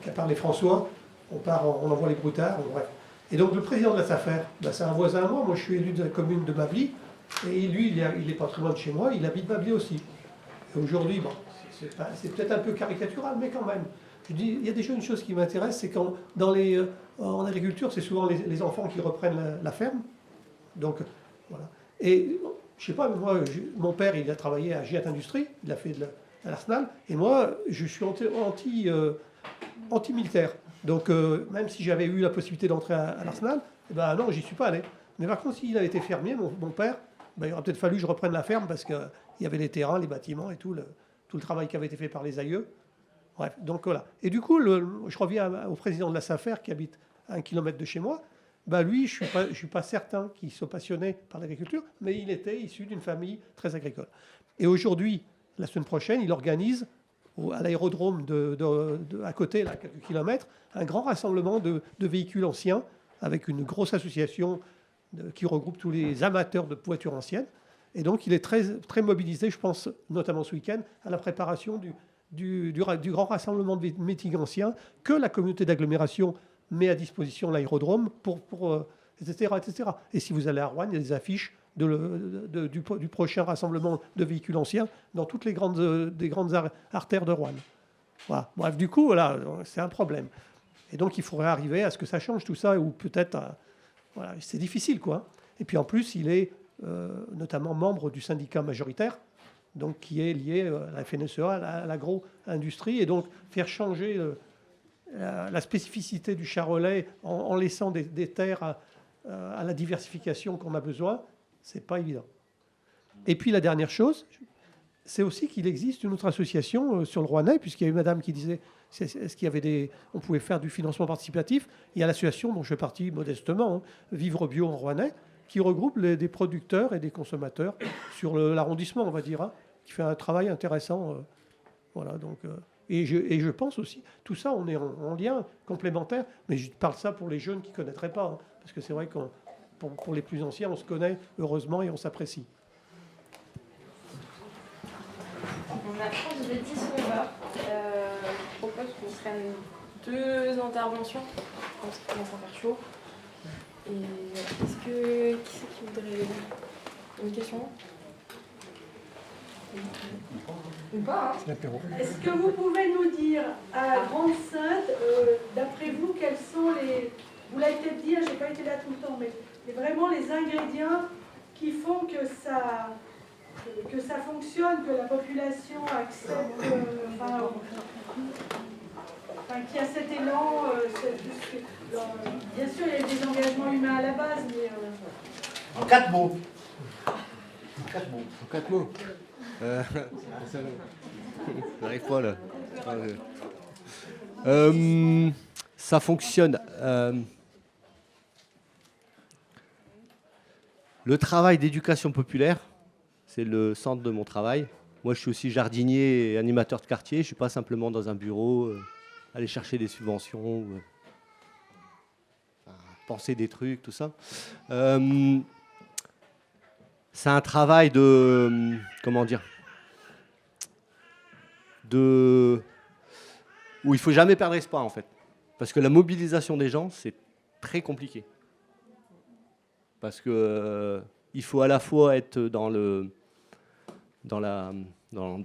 qu'a parlé François, on envoie les broutards, bref. Et donc le président de la SAFER, c'est un voisin à moi je suis élu de la commune de Mably, et lui il est pas très loin de chez moi, il habite Mably aussi. Et aujourd'hui, bon, c'est peut-être un peu caricatural, mais quand même. Je dis, il y a déjà une chose qui m'intéresse, c'est qu'en en agriculture, c'est souvent les enfants qui reprennent la ferme. Donc, voilà. Et, je sais pas, moi, mon père, il a travaillé à Giat Industrie, il a fait à l'Arsenal, et moi, je suis anti-militaire. Donc, même si j'avais eu la possibilité d'entrer à l'Arsenal, eh ben non, j'y suis pas allé. Mais par contre, s'il avait été fermier, mon père, ben, il aurait peut-être fallu que je reprenne la ferme, parce qu'il Il y avait les terrains, les bâtiments et tout le travail qui avait été fait par les aïeux. Bref, donc voilà. Et du coup, je reviens au président de la SAFER qui habite à 1 kilomètre de chez moi. Lui, je suis pas certain qu'il soit passionné par l'agriculture, mais il était issu d'une famille très agricole. Et aujourd'hui, la semaine prochaine, il organise à l'aérodrome à côté, là, à quelques kilomètres, un grand rassemblement de véhicules anciens avec une grosse association qui regroupe tous les amateurs de voitures anciennes. Et donc, il est très, très mobilisé, je pense, notamment ce week-end, à la préparation du grand rassemblement de meetings anciens que la communauté d'agglomération met à disposition l'aérodrome etc., etc. Et si vous allez à Roanne, il y a des affiches du prochain rassemblement de véhicules anciens dans toutes les grandes artères de Roanne. Voilà. Bref, du coup, voilà, c'est un problème. Et donc, il faudrait arriver à ce que ça change tout ça, ou peut-être... voilà, c'est difficile, quoi. Et puis, en plus, il est notamment membre du syndicat majoritaire, donc qui est lié à la FNSEA, à l'agro-industrie, et donc faire changer la spécificité du Charolais en laissant des terres à la diversification qu'on a besoin, c'est pas évident. Et puis la dernière chose, c'est aussi qu'il existe une autre association sur le Rouennais, puisqu'il y a une madame qui disait est-ce qu'il y avait on pouvait faire du financement participatif. Il y a l'association dont je fais partie modestement, Vivre Bio en Rouennais, qui regroupe des producteurs et des consommateurs sur l'arrondissement, on va dire, qui fait un travail intéressant. Voilà, donc... Et je pense aussi, tout ça, on est en lien complémentaire, mais je parle ça pour les jeunes qui ne connaîtraient pas, parce que c'est vrai que pour les plus anciens, on se connaît heureusement et on s'apprécie. On approche de 19h. Je propose qu'on prenne 2 interventions, je pense qu'il commence à faire chaud. Et qui c'est qui voudrait une question ? Ou pas, hein. Est-ce que vous pouvez nous dire, à Grande-Synthe, d'après vous, quels sont les... Vous l'avez peut-être dit, je n'ai pas été là tout le temps, mais vraiment les ingrédients qui font que ça fonctionne, que la population accepte, qu'il y a cet élan. Bien sûr, il y a des engagements humains à la base, mais... En 4 mots. En 4 mots. J'arrive pas là. Ça fonctionne. Le travail d'éducation populaire, c'est le centre de mon travail. Moi, je suis aussi jardinier et animateur de quartier. Je ne suis pas simplement dans un bureau, aller chercher des subventions, penser des trucs, tout ça. C'est un travail de... Comment dire ? Où il ne faut jamais perdre espoir, en fait. Parce que la mobilisation des gens, c'est très compliqué. Parce que il faut à la fois être dans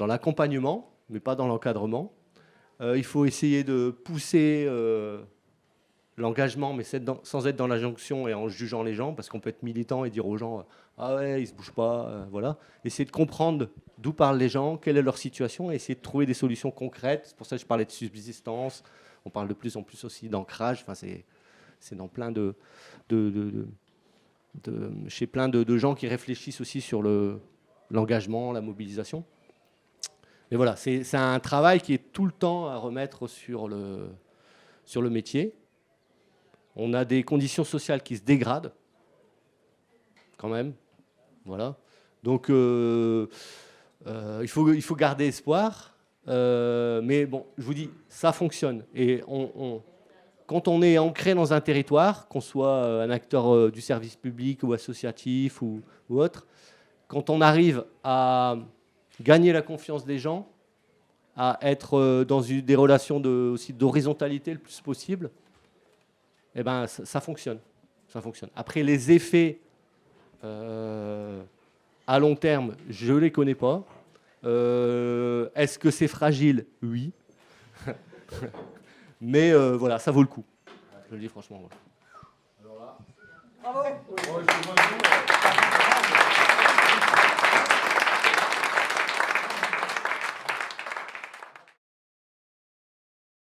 l'accompagnement, mais pas dans l'encadrement. Il faut essayer de pousser l'engagement, mais sans être dans l'injonction et en jugeant les gens, parce qu'on peut être militant et dire aux gens « Ah ouais, ils ne se bougent pas. » Voilà. Essayer de comprendre d'où parlent les gens, quelle est leur situation, et essayer de trouver des solutions concrètes. C'est pour ça que je parlais de subsistance. On parle de plus en plus aussi d'ancrage. Enfin, c'est dans plein chez plein de gens qui réfléchissent aussi sur l'engagement, la mobilisation. Mais voilà, c'est un travail qui est tout le temps à remettre sur le métier. On a des conditions sociales qui se dégradent, quand même. Voilà. Donc, il faut garder espoir. Mais bon, je vous dis, ça fonctionne. Et quand on est ancré dans un territoire, qu'on soit un acteur du service public ou associatif ou autre, quand on arrive à gagner la confiance des gens, à être dans des relations aussi d'horizontalité le plus possible, eh ben, ça fonctionne. Ça fonctionne. Après, les effets à long terme, je ne les connais pas. Est-ce que c'est fragile ? Oui. Mais voilà, ça vaut le coup. Je le dis franchement. Voilà. Bravo.